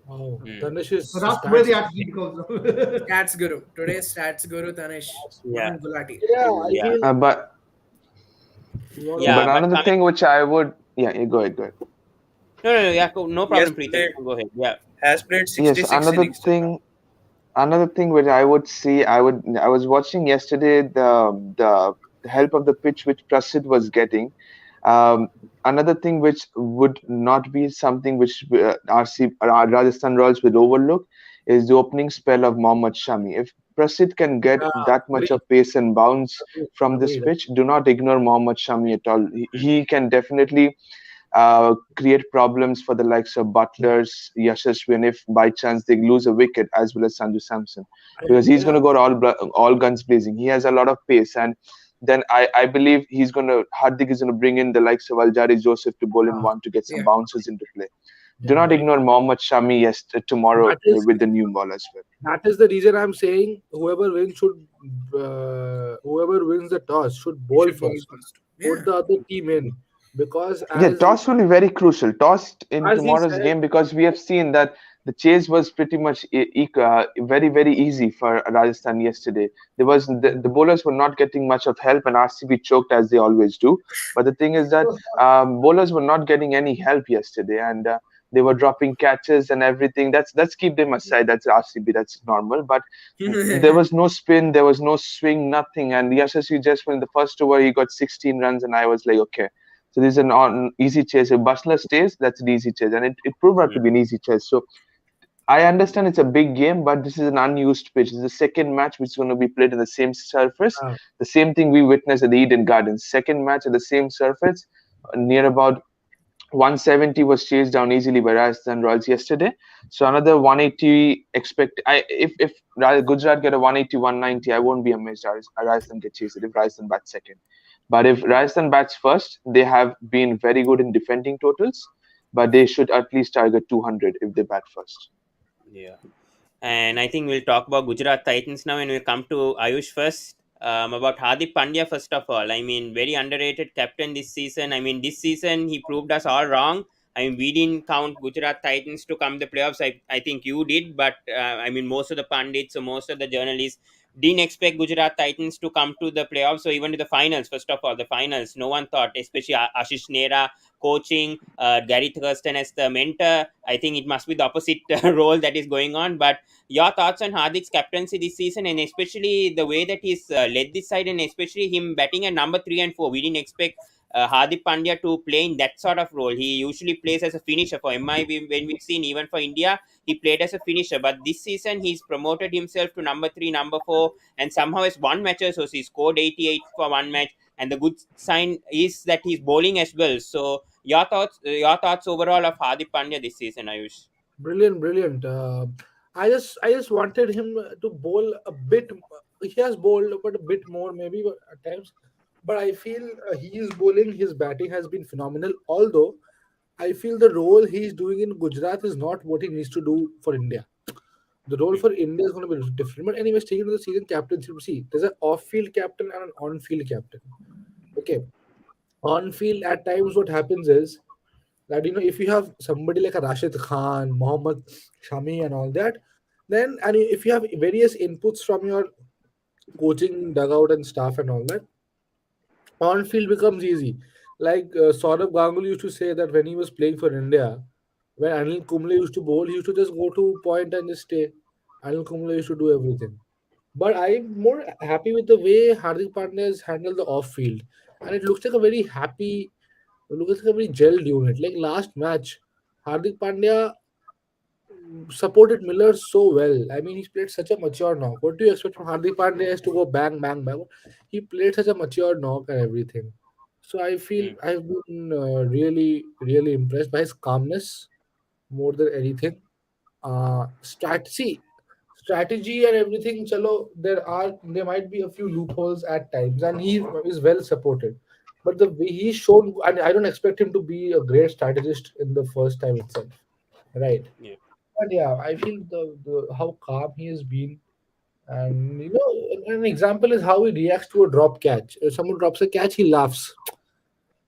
Oh, mm. Tanush So is that's where stats. the attitude comes from. Stats Guru. Today's Stats Guru Tanish. Yeah, One Gulati. Yeah, true. I Yeah, feel. But You want yeah. but But another coming, thing which I would, yeah, you go ahead, go ahead. no, yeah, no He has problem, Preetham. played You can go ahead. Yeah, has played Yes, 66 innings till now. another thing which I was watching yesterday the help of the pitch which Prasid was getting. Another thing which would not be something which Rajasthan Royals will overlook is the opening spell of Mohammad Shami. If Prasid can get Yeah, that much agreed, of pace and bounce agreed, from this agreed. pitch. Do not ignore Mohammad Shami at all. He can definitely create problems for the likes of Yeah, Butlers, Yashaswin if by chance they lose a wicket, as well as Sanju Samson, I, because he's going yeah, to go all guns blazing. He has a lot of pace, and then I believe Hardik is going to bring in the likes of Aljari Joseph to bowl in yeah, one to get some Yeah. bounces into play. Do yeah. not ignore Mohammad Shami tomorrow That is with the new ball as well. that is the reason I'm saying whoever wins the toss should You bowl should bowl first. first. Put Yeah. the other team in because Yeah, toss will be very crucial. Toss in as he tomorrow's said, game because we have seen that the chase was pretty much very very easy for Rajasthan yesterday. The bowlers were not getting much of help, and RCB choked as they always do. But the thing is that bowlers were not getting any help yesterday, and they were dropping catches and everything. That's keep them aside. That's RCB. That's normal. But there was no spin, there was no swing, nothing. And Yashasvi just went the first over, he got 16 runs, and I was like, okay. So this is an easy chase. If Butler stays, that's an easy chase, and it proved out to be an easy chase. So I understand it's a big game, but this is an unused pitch. It's the second match which is going to be played in the same surface. uh, The same thing we witnessed at the Eden Gardens. Second match at the same surface, near about 170 was chased down easily by Rajasthan Royals yesterday. So another 180 expect. If Gujarat get a 180, 190, I won't be amazed. Rajasthan get chased if Rajasthan bats second. But if Rajasthan bats first, they have been very good in defending totals. But they should at least target 200 if they bat first. Yeah. And I think we'll talk about Gujarat Titans now, and we'll come to Ayush first. About Hardik Pandya, first of all. I mean, very underrated captain this season. I mean, this season he proved us all wrong. I mean, we didn't count Gujarat Titans to come the playoffs. I think you did, but I mean, most of the pundits or most of the journalists didn't expect Gujarat Titans to come to the playoffs or even to the finals. First of all, the finals, no one thought, especially Ashish Nehra coaching, Gary Thurston as the mentor. I think it must be the opposite role that is going on, but your thoughts on Hardik's captaincy this season, and especially the way that he's led this side, and especially him batting at number 3 and 4. We didn't expect Hardik Pandya to play in that sort of role. He usually plays as a finisher for MI. When we've seen even for India, he played as a finisher. But this season, he's promoted himself to number 3, number 4, and somehow has won matches. So he scored 88 for one match. And the good sign is that he's bowling as well. So your thoughts overall of Hardik Pandya this season, Ayush? brilliant, brilliant. I just wanted him to bowl a bit. He has bowled, but a bit more maybe at times. But I feel he is bowling. His batting has been phenomenal. Although I feel the role he's doing in Gujarat is not what he needs to do for India. The role for India is going to be different. But anyways, taking to the season captaincy, see, there's an off-field captain and an on-field captain. Okay, on-field at times what happens is that if you have somebody like a Rashid Khan, Mohammad Shami, and all that, then and if you have various inputs from your coaching dugout and staff and all that, on field becomes easy. Like Saurabh Ganguly used to say that when he was playing for India, when Anil Kumble used to bowl, he used to just go to point and just stay. Anil Kumble used to do everything. But I'm more happy with the way Hardik Pandya has handled the off field, and it looks like a very happy, it looks like a very gelled unit. Like last match, Hardik Pandya supported Miller so well. I mean, he's played such a mature knock. What do you expect from Hardik Pandya is to go bang, bang, bang? He played such a mature knock and everything. So I feel Hmm. I've been really, really impressed by his calmness more than anything. Strategy and everything. Chalo, there might be a few loopholes at times, and he is well supported. But the way he's shown, and I don't expect him to be a great strategist in the first time itself, right? Yeah. But yeah, I feel the how calm he has been, and an example is how he reacts to a drop catch. If someone drops a catch, he laughs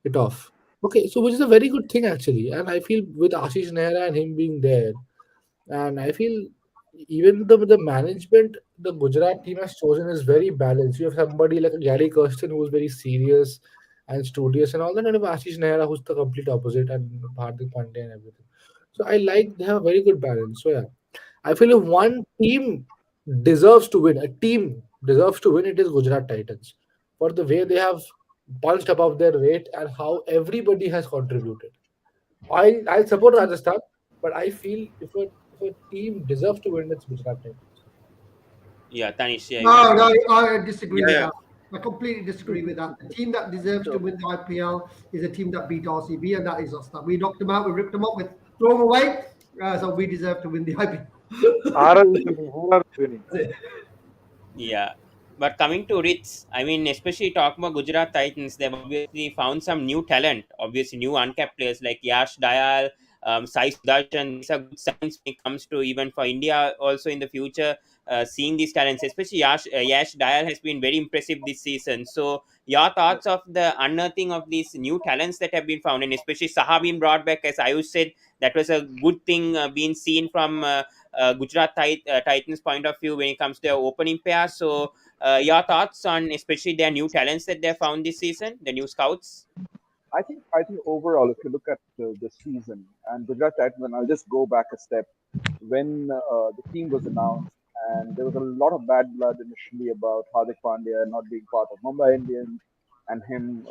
it off. Okay, so which is a very good thing actually, and I feel with Ashish Nehra and him being there, and I feel even the management the Gujarat team has chosen is very balanced. You have somebody like Gary Kirsten who's very serious and studious and all that, and you have Ashish Nehra who's the complete opposite, and Hardik Pandya and everything. So I like they have a very good balance. So yeah, I feel if one team deserves to win, a team deserves to win, it is Gujarat Titans for the way they have punched above their weight and how everybody has contributed. I'll support Rajasthan, but I feel if a team deserves to win, it's Gujarat Titans. Yeah, Tanish, yeah, you want No, to no, comment? I disagree Yeah, with yeah. that. I completely disagree with that. The team that deserves to So win the IPL is a team that beat RCB, and that is us. That we knocked them out, we ripped them up, with throw them away. So we deserve to win the IPL. RR is winning. Who are winning? Yeah. But coming to Ritz, I mean, especially talking about Gujarat Titans, they've obviously found some new talent, obviously new uncapped players like Yash Dayal, Sai Sudarshan. These are good signs when it comes to even for India also in the future, seeing these talents, especially Yash Dayal has been very impressive this season. So, your thoughts of the unearthing of these new talents that have been found, and especially Saha being brought back, as Ayush said, that was a good thing being seen from Titans point of view when it comes to their opening pair. So, your thoughts on especially their new talents that they found this season, the new scouts? I think overall, if you look at the season and Gujarat Titans, and I'll just go back a step when the team was announced, and there was a lot of bad blood initially about Hardik Pandya not being part of Mumbai Indians and him,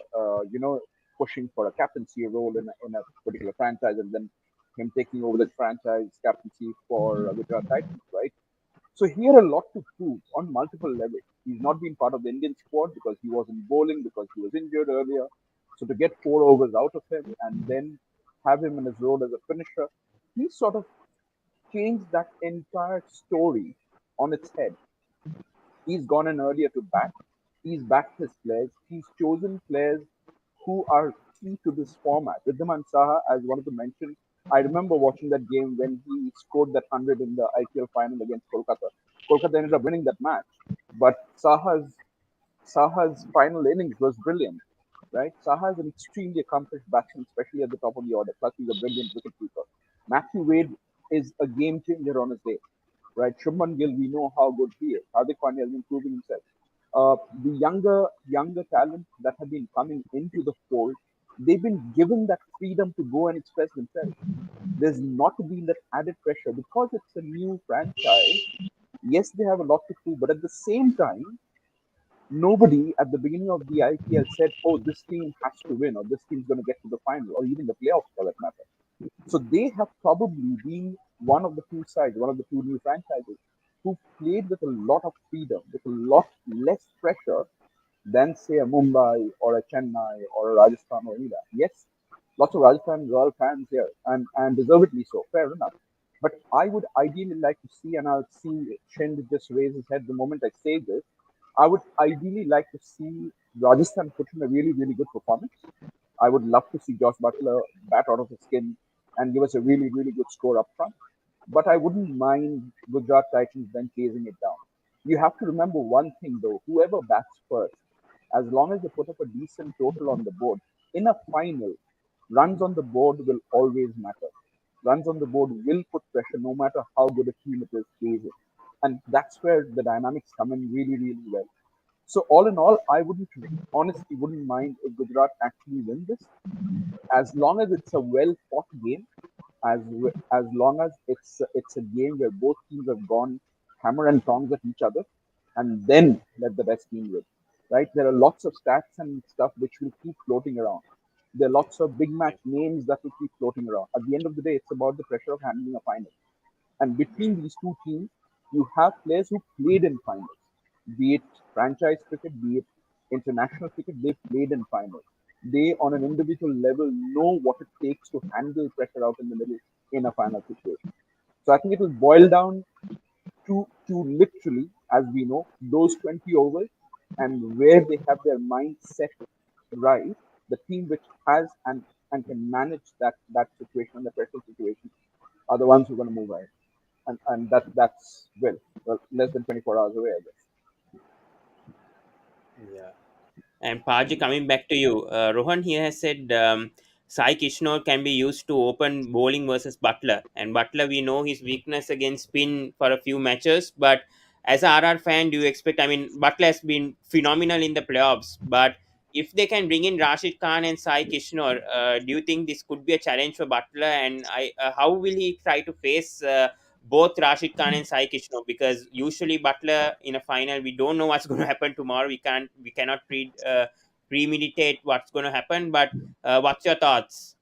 pushing for a captaincy role in a particular franchise, and then him taking over the franchise captaincy for Gujarat Titans, right? So he had a lot to prove on multiple levels. He's not been part of the Indian squad because he wasn't bowling because he was injured earlier. So to get 4 overs out of him and then have him in his role as a finisher, he sort of changed that entire story on its head. He's gone in earlier to bat. He's backed his players. He's chosen players who are key to this format. Riddhaman Saha, as one of the mentioned, I remember watching that game when he scored that 100 in the IPL final against Kolkata. Kolkata ended up winning that match. But Saha's final innings was brilliant, right? Saha is an extremely accomplished batsman, especially at the top of the order. Plus, he's a brilliant wicketkeeper. Matthew Wade is a game changer on his day, right? Shubman Gill, we know how good he is. Hardik Pandya has been proving himself. The younger talent that have been coming into the fold, they've been given that freedom to go and express themselves. There's not been that added pressure because it's a new franchise. Yes, they have a lot to prove, but at the same time, nobody at the beginning of the IPL said, "Oh, this team has to win," or "This team's going to get to the final," or even the playoffs for that matter. So they have probably been one of the two sides, one of the two new franchises who played with a lot of freedom, with a lot less pressure than, say, a Mumbai or a Chennai or a Rajasthan or India. Yes, lots of Rajasthan Royal fans here, and deservedly so, fair enough. But I would ideally like to see, and I'll see Shind just raise his head the moment I say this, I would ideally like to see Rajasthan put in a really, really good performance. I would love to see Josh Butler bat out of his skin and give us a really, really good score up front. But I wouldn't mind Gujarat Titans then chasing it down. You have to remember one thing though: whoever bats first, as long as they put up a decent total on the board, in a final, runs on the board will always matter. Runs on the board will put pressure no matter how good a team it is chasing. And that's where the dynamics come in really, really well. So all in all, I wouldn't honestly wouldn't mind if Gujarat actually win this, as long as it's a well fought game, as long as it's a game where both teams have gone hammer and tongs at each other, and then let the best team win. Right? There are lots of stats and stuff which will keep floating around. There are lots of big match names that will keep floating around. At the end of the day, it's about the pressure of handling a final. And between these two teams, you have players who played in finals, be it franchise cricket, be it international cricket, they played in finals. They, on an individual level, know what it takes to handle pressure out in the middle in a final situation. So I think it will boil down to literally, as we know, those 20 overs and where they have their mind set right, the team which has and can manage that situation, the pressure situation, are the ones who are going to move ahead, and that's well less than 24 hours away, I guess. Yeah. And Paji, coming back to you, Rohan here has said Sai Kishnor can be used to open bowling versus Butler. And Butler, we know his weakness against spin for a few matches. But as a RR fan, do you expect? I mean, Butler has been phenomenal in the playoffs. But if they can bring in Rashid Khan and Sai Kishnor, do you think this could be a challenge for Butler? And how will he try to face both Rashid Khan and Sai Kishnor? Because usually Butler in a final, we don't know what's going to happen tomorrow. We cannot premeditate what's going to happen. But what's your thoughts?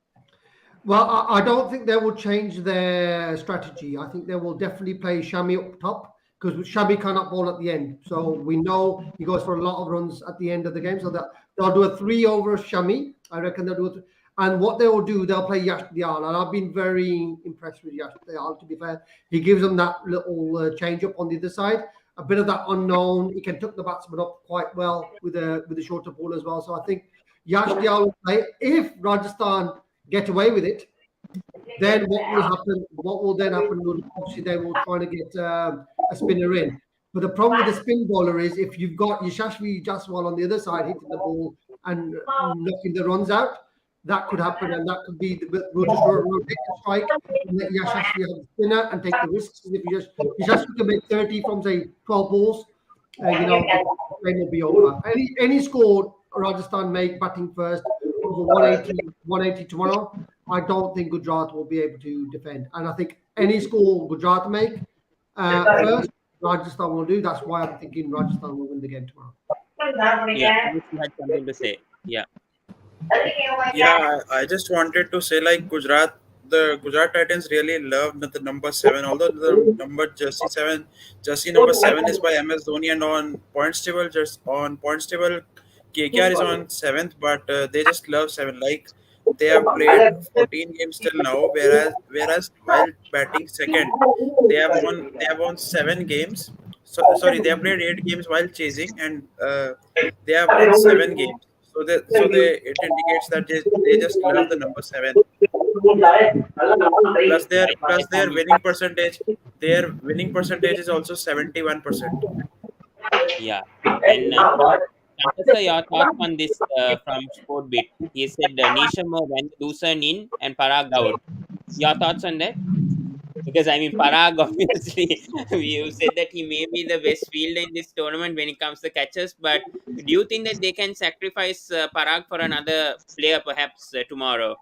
Well, I don't think they will change their strategy. I think they will definitely play Shami up top because Shami cannot bowl at the end. So we know he goes for a lot of runs at the end of the game. So that they'll do a 3 over Shami. I reckon they'll do it. And what they will do, they'll play Yash Diyal. And I've been very impressed with Yash Diyal, to be fair. He gives them that little change up on the other side. A bit of that unknown. He can tuck the batsman up quite well with the shorter ball as well. So I think Yash Diyal will play. If Rajasthan get away with it, then what will happen? What will then happen? Obviously, they will try to get a spinner in. But the problem with the spin bowler is if you've got Yashashvi Jaswal on the other side hitting the ball and knocking the runs out, that could happen, and that could be we'll just rotate the strike and let Yashashvi have the spinner and take the risks. If Yashashvi can make 30 from say 12 balls, the game will be over. Any score Rajasthan make batting first over 180 tomorrow, I don't think Gujarat will be able to defend. And I think any score Gujarat make first, Rajasthan will do. That's why I'm thinking Rajasthan will win the game tomorrow. Yeah, you had something to say. Yeah. Yeah, I just wanted to say like the Gujarat Titans really love the number 7. Although the jersey number 7 is by MS Dhoni, and on points table, KKR is on 7th, but they just love 7. Like they have played 14 games till now, whereas while batting second, they have won 7 games. Sorry, they have played 8 games while chasing, and they have won 7 games. So it indicates that they just love the number 7. Plus their winning percentage is also 71%. Yeah. And Sir, your thoughts on this from Sportbit? He said Nishamo went Dusan in and Parag out. Your thoughts on that? Because I mean, Parag obviously, you said that he may be the best fielder in this tournament when it comes to catches. But do you think that they can sacrifice Parag for another player perhaps tomorrow?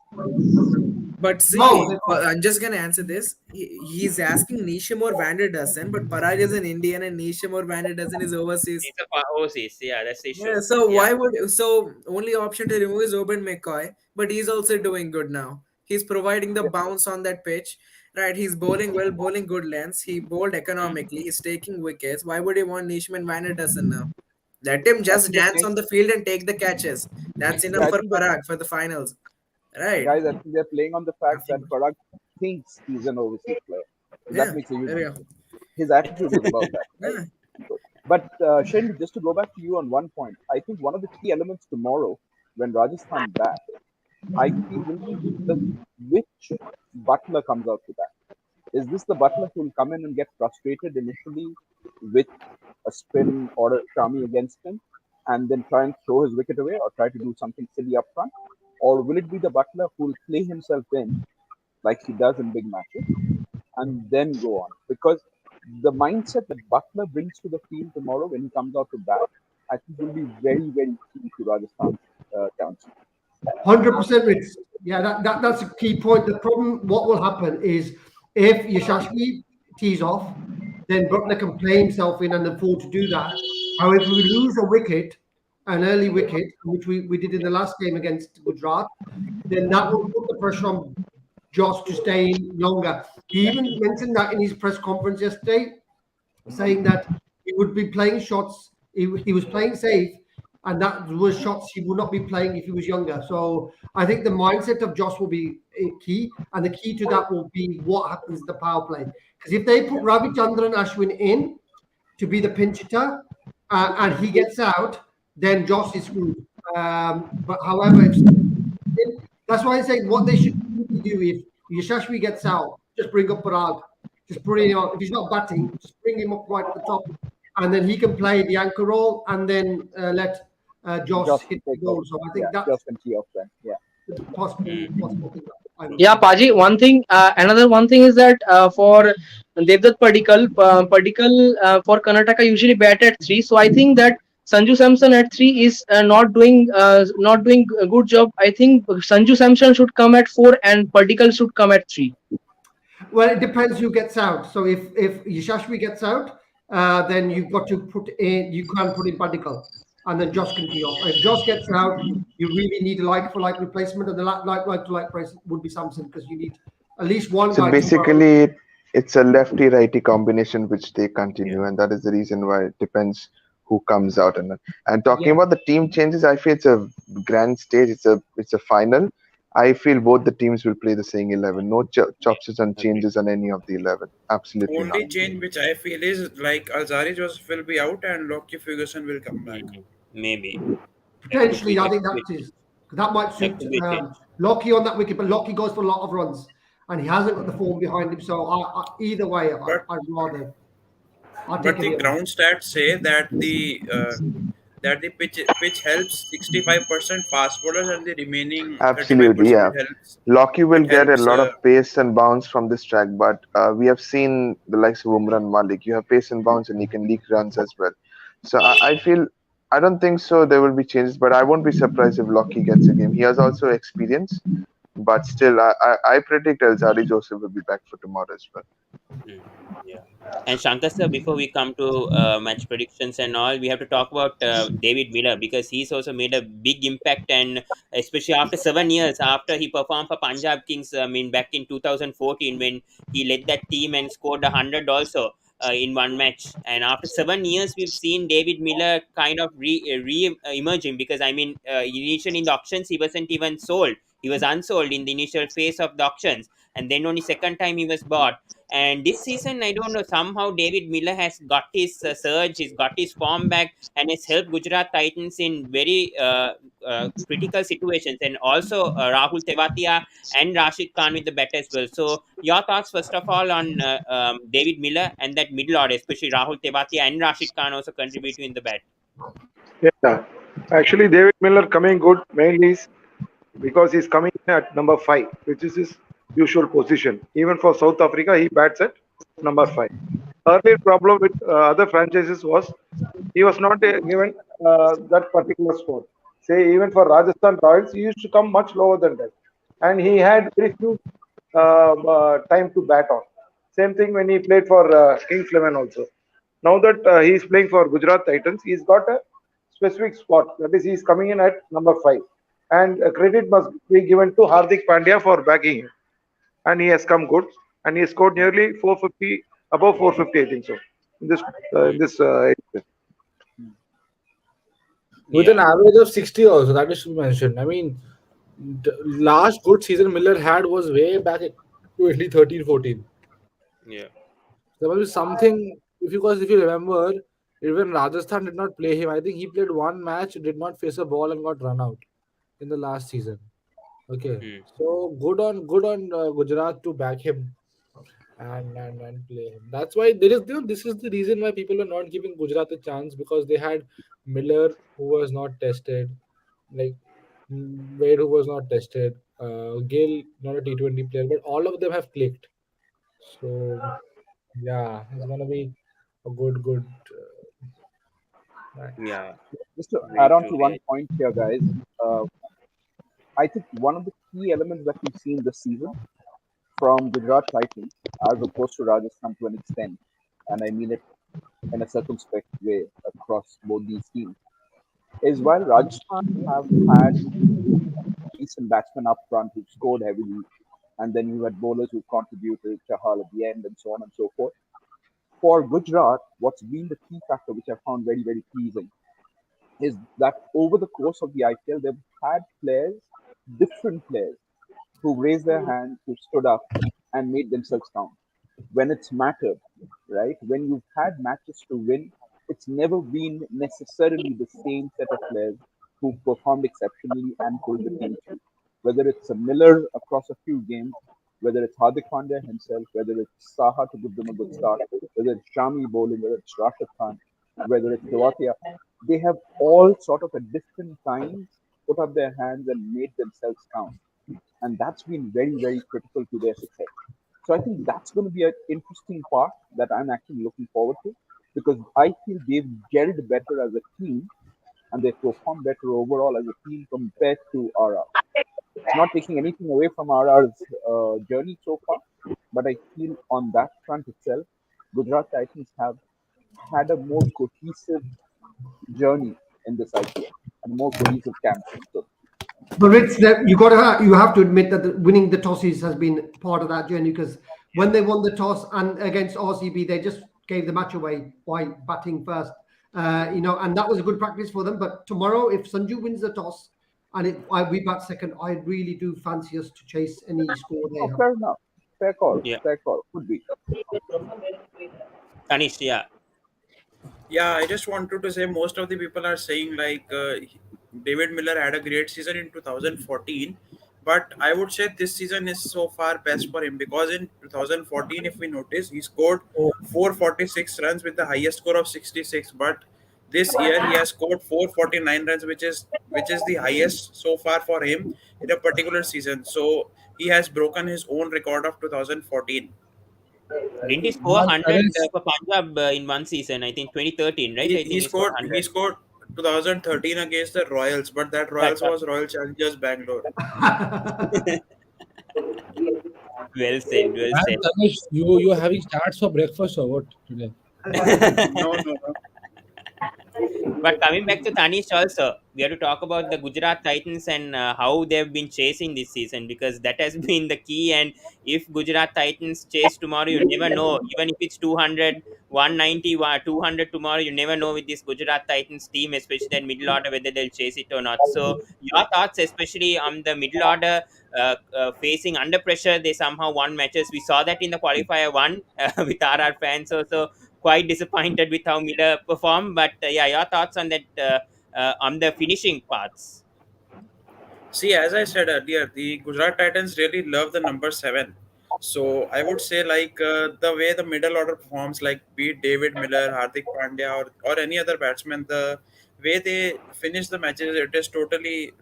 But see, No, I'm just gonna answer this. He's asking Nishamor Vanderdussen, but Parag is an Indian and Nishamor Vanderdussen is overseas. It's a overseas. Yeah, that's the issue. Yeah, so why would only option to remove is Oben McCoy, but he's also doing good now. He's providing the bounce on that pitch, right? He's bowling well, bowling good lengths. He bowled economically. He's taking wickets. Why would he want Nishman Vanderdussen now? Let him just think they're dance on the field and take the catches. That's enough I for think that- Parag for the finals, right? Guys, I think they're playing on the fact that Parag thinks he's an overseas player. So Yeah, that makes a huge there you difference. His attitude is about that. Right? But Shen, just to go back to you on one point, I think one of the key elements tomorrow when Rajasthan bat, I feel will be which Butler comes out to bat. Is this the Butler who will come in and get frustrated initially with a spin or a Shami against him and then try and throw his wicket away or try to do something silly up front? Or will it be the Butler who will play himself in like he does in big matches and then go on? Because the mindset that Butler brings to the field tomorrow when he comes out to bat, I think will be very, very key to Rajasthan's chance. 100%, Rich. Yeah, that's a key point. The problem, what will happen is if Yashashvi tees off, then Butler can play himself in and afford to do that. However, if we lose a wicket, an early wicket, which we did in the last game against Gujarat, then that will put the pressure on Josh to stay in longer. He even mentioned that in his press conference yesterday, saying that he would be playing shots, he was playing safe, and that was shots he would not be playing if he was younger. So I think the mindset of Josh will be key, and the key to that will be what happens in the power play. Because if they put Ravichandran Ashwin in to be the pinch hitter, and he gets out, then Josh is screwed. But however, that's why I say what they should do if Yashashvi gets out, just bring up Parag. Just put him on. If he's not batting, just bring him up right at the top, and then he can play the anchor role, and then let Josh hit the goal. So I think that's Josh can tee off then. Yeah. possible thing. Yeah, Paji. Another one thing is that for Devdutt Padikkal for Karnataka usually bat at 3. So I think that Sanju Samson at 3 is not doing a good job. I think Sanju Samson should come at 4 and Padikkal should come at 3. Well, it depends who gets out. So if Yashashvi gets out, then you've got to you can't put in Padikkal, and then Josh can tee off. If Josh gets out, you really need a like-for-like replacement, and the like-to-like price would be Samson because you need at least one So guy. basically, it's a lefty righty combination which they continue, Yeah. and that is the reason why it depends who comes out. And talking Yeah. about the team changes, I feel it's a grand stage. It's a final. I feel both the teams will play the same 11. No chops and Agreed. changes on any of the 11. Absolutely not. Only change which I feel is like Alzari Joseph will be out and Lockie Ferguson will come back. Maybe Potentially, I that think could be that is that might that suit could be a change. Lockie on that wicket, but Lockie goes for a lot of runs, and he hasn't got the form behind him. So either way, But I'd take but the any of them. ground stats say that the pitch helps 65% fast bowlers and the remaining Absolutely, 35% yeah. Lockie will it get a helps lot of pace and bounce from this track, but we have seen the likes of Umran Malik. You have pace and bounce, and you can leak runs as well. So I feel I don't think so. There will be changes, but I won't be surprised if Lockie gets a game. He has also experience, but still, I predict Elzari Joseph will be back for tomorrow as well. Mm, yeah. And Shankar sir, before we come to match predictions and all, we have to talk about David Miller because he's also made a big impact, and especially after 7 years after he performed for Punjab Kings, I mean back in 2014 when he led that team and scored 100 also in one match. And after 7 years, we've seen David Miller kind of re emerging because I mean initially in the auctions he wasn't even sold. He was unsold in the initial phase of the auctions, and then only second time he was bought. And this season, I don't know, somehow David Miller has got his surge, he's got his form back, and has helped Gujarat Titans in very critical situations. And also Rahul Tewatia and Rashid Khan with the bat as well. So, your thoughts, first of all, on David Miller and that middle order, especially Rahul Tewatia and Rashid Khan also contributing in the bat. Yeah, actually, David Miller coming good mainly is because he's coming at number 5, which is his usual position. Even for South Africa, he bats at number 5. Earlier problem with other franchises was he was not given that particular score. Say even for Rajasthan Royals, he used to come much lower than that, and he had very few time to bat on. Same thing when he played for Kings 11 also. Now that he is playing for Gujarat Titans, he's got a specific spot. That is, he is coming in at number 5, and credit must be given to Hardik Pandya for backing him. And he has come good, and he scored nearly 450, above 450, I think so, in this With an Yeah, average of 60 also, that is to be mentioned. I mean, the last good season Miller had was way back in 2013 14. yeah. There must be something, if you remember, even Rajasthan did not play him. I think he played one match, did not face a ball, and got run out in the last season. Okay, Mm, so good on Gujarat to back him and play him. That's why there is this is the reason why people are not giving Gujarat a chance because they had Miller who was not tested, like Wade who was not tested, Gill not a T20 player, but all of them have clicked. So yeah, it's gonna be a good match. yeah, Just to add very on true. to one point here, guys, uh, I think one of the key elements that we've seen this season from Gujarat Titans, as opposed to Rajasthan to an extent, and I mean it in a circumspect way across both these teams, is while Rajasthan have had decent batsmen up front who've scored heavily, and then you had bowlers who contributed, Chahal at the end, and so on and so forth. For Gujarat, what's been the key factor, which I found very, very pleasing, is that over the course of the IPL, they've had players, different players, who raised their hands, who stood up and made themselves count. When it's mattered, right? When you've had matches to win, it's never been necessarily the same set of players who performed exceptionally and pulled the team through. Whether it's a Miller across a few games, whether it's Hardik Pandya himself, whether it's Saha to give them a good start, whether it's Shami bowling, whether it's Rashid Khan, whether it's Tewatia, they have all sort of at different times put up their hands and made themselves count. And that's been very, very critical to their success. So I think that's going to be an interesting part that I'm actually looking forward to because I feel they've gelled better as a team and they perform better overall as a team compared to RR. It's not taking anything away from RR's journey so far, but I feel on that front itself, Gujarat Titans have had a more cohesive journey in this IPL and a more cohesive campaign. So But you have to admit that winning the tosses has been part of that journey because when they won the toss and against RCB, they just gave the match away by batting first. And that was a good practice for them. But tomorrow, if Sanju wins the toss and we bat second, I really do fancy us to chase any score they Oh, have. fair enough. Fair call. Yeah. Fair call. Could be. Tanish, yeah. Yeah, I just wanted to say most of the people are saying like David Miller had a great season in 2014, but I would say this season is so far best for him because in 2014, if we notice, he scored Oh, 446 runs with the highest score of 66. But this year he has scored 449 runs, which is the highest so far for him in a particular season. So he has broken his own record of 2014. Didn't he score man, that 100 is for Punjab in one season? I think 2013, right? He, I he think he scored scored he 100. scored 2013 against the Royals, but that Right. Royals was Royal Challengers Bangalore. Well said, well man, said. Tanish, you're having stats for breakfast or what today? No, no, no. But coming back to Tanish also, we have to talk about the Gujarat Titans and how they've been chasing this season because that has been the key. And if Gujarat Titans chase tomorrow, you never know. Even if it's 200, 190, 200 tomorrow, you never know with this Gujarat Titans team, especially that middle order, whether they'll chase it or not. So, your thoughts, especially on the middle order facing under pressure, they somehow won matches. We saw that in the qualifier one with RR fans also quite disappointed with how Miller performed. But yeah, your thoughts on that on the finishing parts? See, as I said earlier, the Gujarat Titans really love the number seven. So I would say like the way the middle order performs, like be it David Miller, Hardik Pandya, or any other batsman, the way they finish the matches, it is totally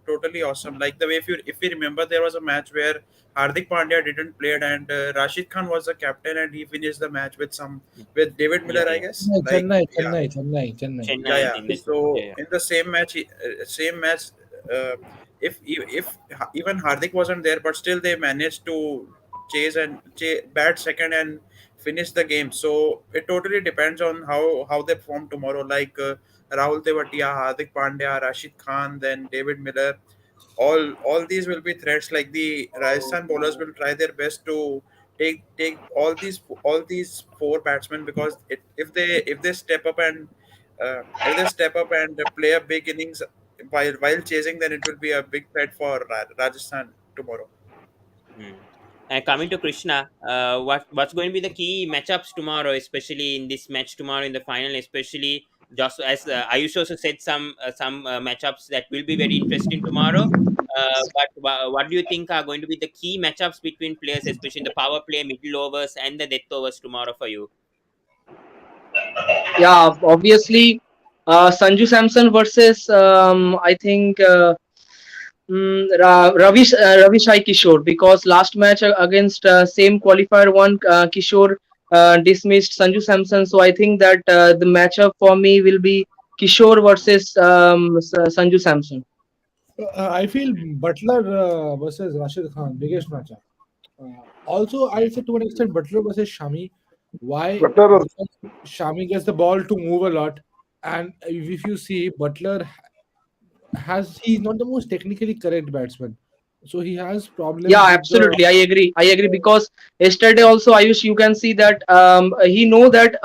awesome. Like the way if you remember, there was a match where Hardik Pandya didn't play and Rashid Khan was the captain and he finished the match with David Yeah, Miller, I yeah. guess. Like Chennai, yeah, Chennai, Chennai, Chennai. yeah, Chennai, I yeah. think that's it. Yeah, So yeah. in the same match, uh, if even Hardik wasn't there, but still they managed to bat second and finish the game. So it totally depends on how they perform tomorrow. Like Rahul Tewatia, Hardik Pandya, Rashid Khan, then David Miller. All these will be threats. Like the Rajasthan bowlers will try their best to take all these four batsmen because if they step up and play a big innings while chasing, then it will be a big threat for Rajasthan tomorrow. Hmm. And coming to Krishna, what's going to be the key matchups tomorrow, especially in this match tomorrow in the final, especially just as Ayush also said some matchups that will be very interesting tomorrow. But what do you think are going to be the key matchups between players, especially in the power play, middle overs, and the death overs tomorrow for you? Yeah, obviously, Sanju Samson versus I think Ravi Shai Kishore, because last match against same qualifier one, Kishore dismissed Sanju Samson. So I think that the matchup for me will be Kishore versus Sanju Samson. I feel Butler versus Rashid Khan, biggest matchup. Also, I say to an extent Butler versus Shami. Why? Butler, Because Shami gets the ball to move a lot, and if you see Butler he's not the most technically correct batsman, so he has Yeah, problems with the. absolutely. I agree. I agree because yesterday also, Ayush, you can see that he know that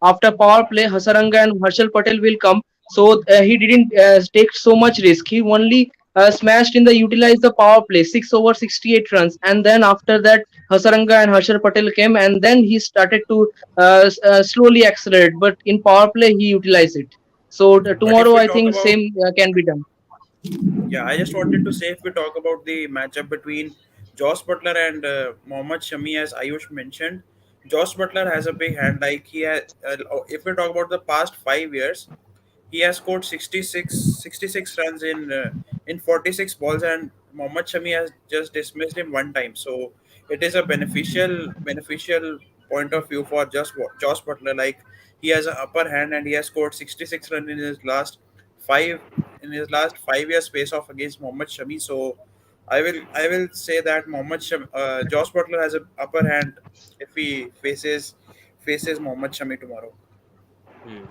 after power play, Hasaranga and Harshal Patel will come. So he didn't take so much risk. He only smashed in the utilize the power play 6 over 68 runs, and then after that, Hasaranga and Harshal Patel came, and then he started to slowly accelerate. But in power play, he utilized it. So But if tomorrow, we I talk think about same can be done. Yeah, I just wanted to say if we talk about the matchup between Josh Butler and Mohammad Shami, as Ayush mentioned, Josh Butler has a big hand. Like he had, if we talk about the past 5 years, he has scored 66 runs in 46 balls, and Mohammad Shami has just dismissed him one time. So it is a beneficial point of view for just Josh Butler. Like he has an upper hand, and he has scored 66 runs five in his last 5 years face off against Mohammad Shami. So I will say that Josh Butler has an upper hand if he faces Mohammad Shami tomorrow. Hmm.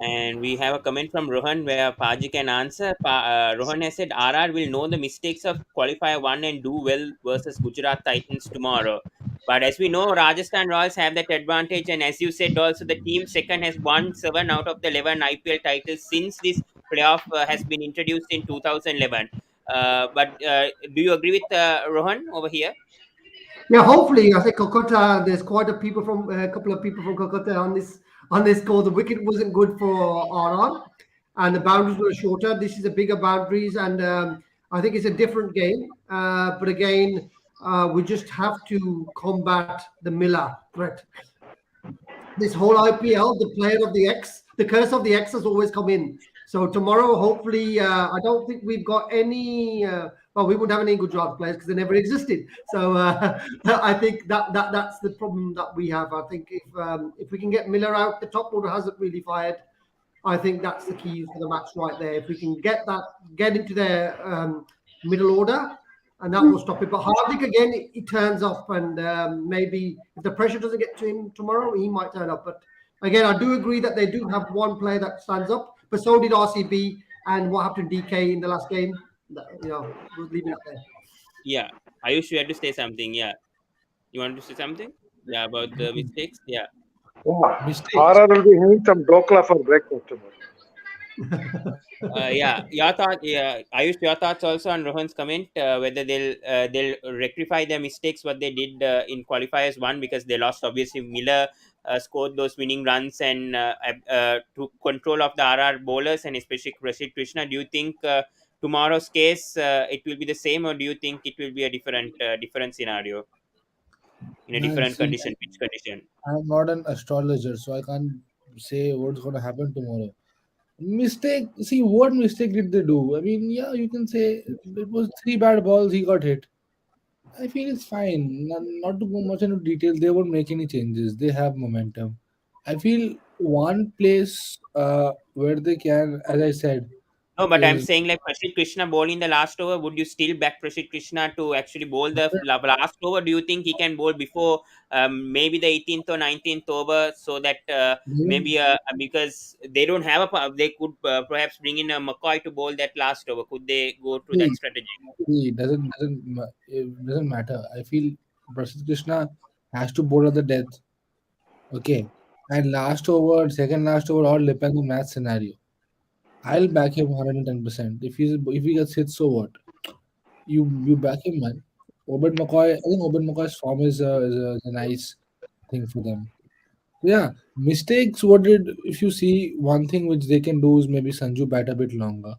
And we have a comment from Rohan where Paji can answer. Rohan has said RR will know the mistakes of qualifier one and do well versus Gujarat Titans tomorrow. But as we know, Rajasthan Royals have that advantage, and as you said, also the team second has won 7 out of the 11 IPL titles since this playoff has been introduced in 2011. But do you agree with Rohan over here? Yeah, hopefully, I think Kolkata. There's quite a people from a couple of people from Kolkata on this call. The wicket wasn't good for RR, and the boundaries were shorter. This is a bigger boundaries, and I think it's a different game. But again, we just have to combat the Miller threat. This whole IPL, the player of the X, the curse of the X has always come in. So tomorrow, hopefully, I don't think we've got any. Well, we wouldn't have any Gujarat players because they never existed. So I think that's the problem that we have. I think if we can get Miller out, the top order hasn't really fired. I think that's the key for the match right there. If we can get into their middle order, and that will stop it. But Hardik again, he turns up, and maybe if the pressure doesn't get to him tomorrow, he might turn up. But again, I do agree that they do have one player that stands up, but so did RCB. And what happened to DK in the last game? We'll leave it there. Yeah, Ayush, you had to say something. Yeah, you want to say something? Yeah, about the mistakes. Yeah. Yeah. Mistakes. RR will be having some dokla for breakfast tomorrow. Yeah, your thought. Yeah, Ayush, your thoughts also on Rohan's comment. Whether they'll rectify their mistakes what they did in qualifiers one, because they lost. Obviously, Miller scored those winning runs and took control of the RR bowlers, and especially Rashid Krishna. Do you think tomorrow's case it will be the same, or do you think it will be a different scenario in a Man, different see, condition, pitch condition? I'm not an astrologer, so I can't say what's going to happen tomorrow. Mistake. See, what mistake did they do? I mean, yeah, you can say it was three bad balls. He got hit. I feel it's fine. Not to go much into detail. They won't make any changes. They have momentum. I feel one place where they can, as I said, No, but I'm is saying like Prasid Krishna bowl in the last over. Would you still back Prasid Krishna to actually bowl the last over? Do you think he can bowl before maybe the 18th or 19th over, so that maybe because they don't have they could perhaps bring in a McCoy to bowl that last over. Could they go to that see, strategy? it doesn't matter. I feel Prasid Krishna has to bowl at the death. Okay, and last over, second last over, all depends on match scenario. I'll back him 110%. If he gets hit, so what? You back him, man. Obed McCoy, I think Obed McCoy's form is a nice thing for them. Yeah, mistakes. What did if you see one thing which they can do is maybe Sanju bat a bit longer,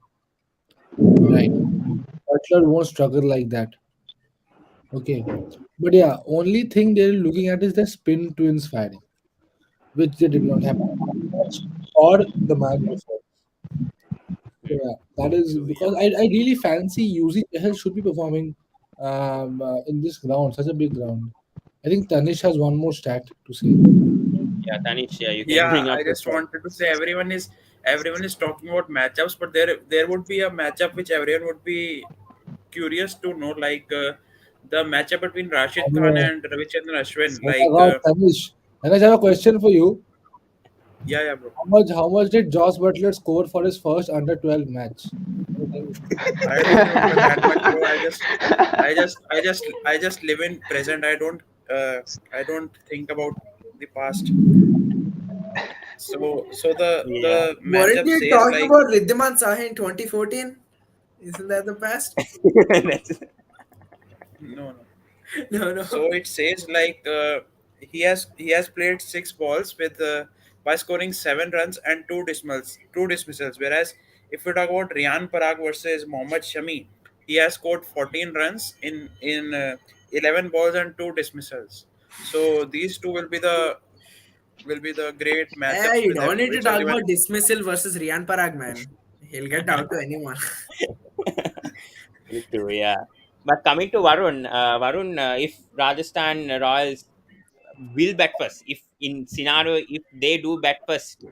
right? Butler won't struggle like that. Okay, but yeah, only thing they're looking at is the spin twins firing, which they did not have or the man before. So yeah, that is True. Yeah. because I really fancy UZ Chahal should be performing in this ground, such a big ground. I think Tanish has one more stat to say. Yeah, Tanish. Yeah, you can Yeah, bring up I the just wanted to say everyone is talking about matchups, but there would be a matchup which everyone would be curious to know, like the matchup between Rashid Khan Oh and Ravichandran Ashwin. my God, Tanish! Tanish, I have a question for you. Yeah, yeah, bro. How much did Josh Butler score for his first under 12 match? Anything? I don't remember that much, bro. I just live in present. Uh, I don't think about the past. So yeah. the Weren't matchup you says talking like about Riddhiman Saha in 2014? Isn't that the past? That's, no, no. No, no. So it says like he has played six balls with by scoring 7 runs and two dismissals. Whereas if we talk about Rian Parag versus Mohammad Shami, he has scored 14 runs in 11 balls and two dismissals. So these two will be the great Hey, matchups you with don't need to which talk everyone. about dismissal versus Rian Parag, man. He'll get out to anyone. very true. Yeah. But coming to Varun, if Rajasthan Royals will bat first, if in scenario if they do bat first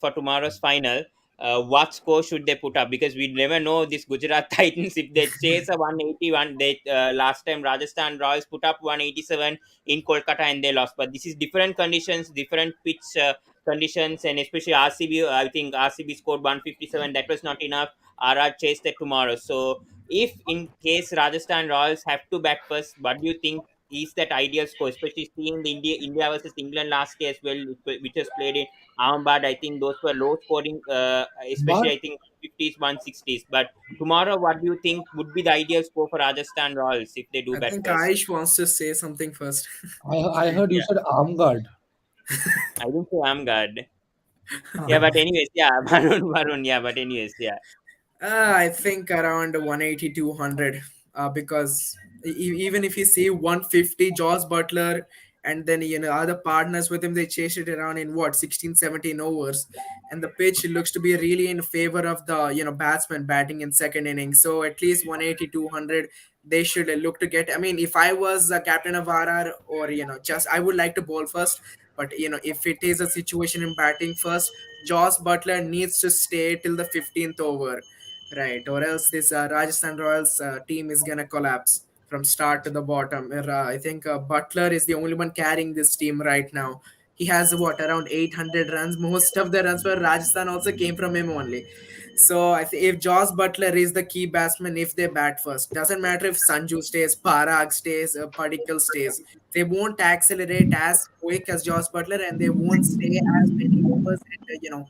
for tomorrow's final, what score should they put up? Because we never know this Gujarat Titans, if they chase a 181. They last time Rajasthan Royals put up 187 in Kolkata and they lost, but this is different conditions, different pitch conditions, and especially RCB. I think RCB scored 157. That was not enough. RR chased it tomorrow. So if in case Rajasthan Royals have to bat first, what do you think is that ideal score, especially seeing the India versus England last year as well, which was played in Ahmedabad. I think those were low scoring, especially But I think 150s, 160s. But tomorrow, what do you think would be the ideal score for Rajasthan Royals if they do I bat think first? Aish wants to say something first. I heard you Yeah, said arm guard. I didn't say I'm good. Yeah, but anyways, yeah, Varun, yeah, but anyways, yeah. I think around 180, 200. Because even if you see 150, Jaws Butler, and then other partners with him, they chase it around in what 16, 17 overs, and the pitch looks to be really in favor of the batsman batting in second inning. So at least 180, 200, they should look to get. I mean, if I was a captain of RR, or just I would like to bowl first, but if it is a situation in batting first, Joss Butler needs to stay till the 15th over, right? Or else this Rajasthan Royals team is gonna collapse from start to the bottom. I think Butler is the only one carrying this team right now. He has what, around 800 runs. Most of the runs for Rajasthan also came from him only. So I think if Joss Butler is the key batsman, if they bat first, doesn't matter if Sanju stays, Parag stays, Padikkal stays. They won't accelerate as quick as Joss Butler, and they won't stay as many overs and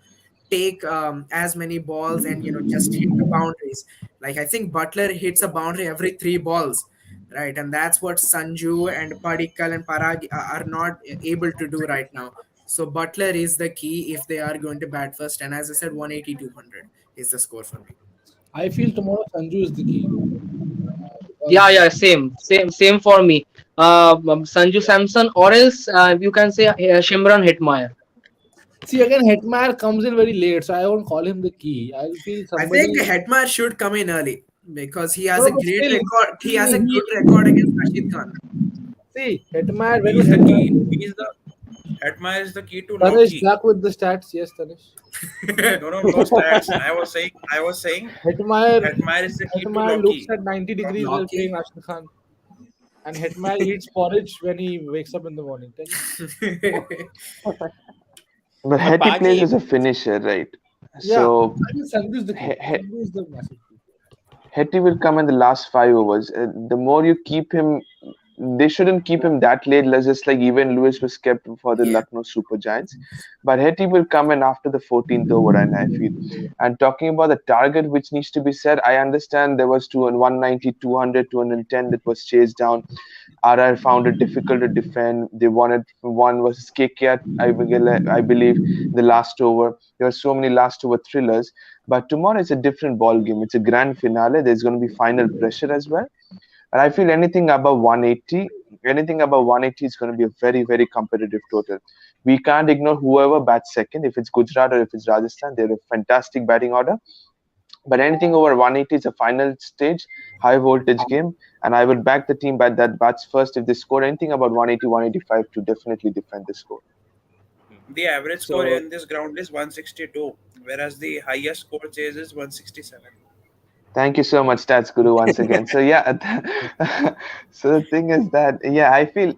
take as many balls and just hit the boundaries. Like I think Butler hits a boundary every 3 balls, right? And that's what Sanju and Padikkal and Parag are not able to do right now. So Butler is the key if they are going to bat first. And as I said, 180, 200 is the score for me. I feel tomorrow Sanju is the key. Yeah, Because yeah, same for me. Sanju Samson, or else you can say Shimran Hitmire. see again, Hetmar comes in very late, so I won't call him the key. I'll feel I think somebody. Hetmar should come in early because he has No, a but great still, record. He has a he good record against Rashid Khan. see Hetmar. When He's was the Hetmar? key. He's the Hetma is the key to Tanish Loki. back with the stats. Yes, Tanish. No stats. I was saying Hetmar, Hetma is the key to Hetmar looks Loki. at 90 Not degrees while Loki. playing Rashid Khan, and Hetmar eats porridge when he wakes up in the morning. Tell me. But But Hetty plays Paji, as a finisher, right? Yeah, So I think Sanju is the key. He- He- Sanju is the massive key. Hetty will come in the last 5 overs. The more you keep him, they shouldn't keep him that late. Just like even Lewis was kept for the Yeah. Lucknow Super Giants. But Hetty will come in after the 14th over, and I feel. And talking about the target which needs to be set, I understand there was 190, 200, 210 that was chased down. RR found it difficult to defend. They wanted one versus KKR, I believe, the last over. There are so many last over thrillers. But tomorrow is a different ball game. It's a grand finale. There's going to be final pressure as well. And I feel anything above 180 is going to be a very, very competitive total. We can't ignore whoever bats second. If it's Gujarat or if it's Rajasthan, they're a fantastic batting order. But anything over 180 is a final stage, high voltage game. And I would back the team that bats first if they score anything about 180, 185 to definitely defend the score. The average score so in this ground is 162, whereas the highest score chase is 167. Thank you so much, Stats Guru, once again. So yeah, so the thing is that I feel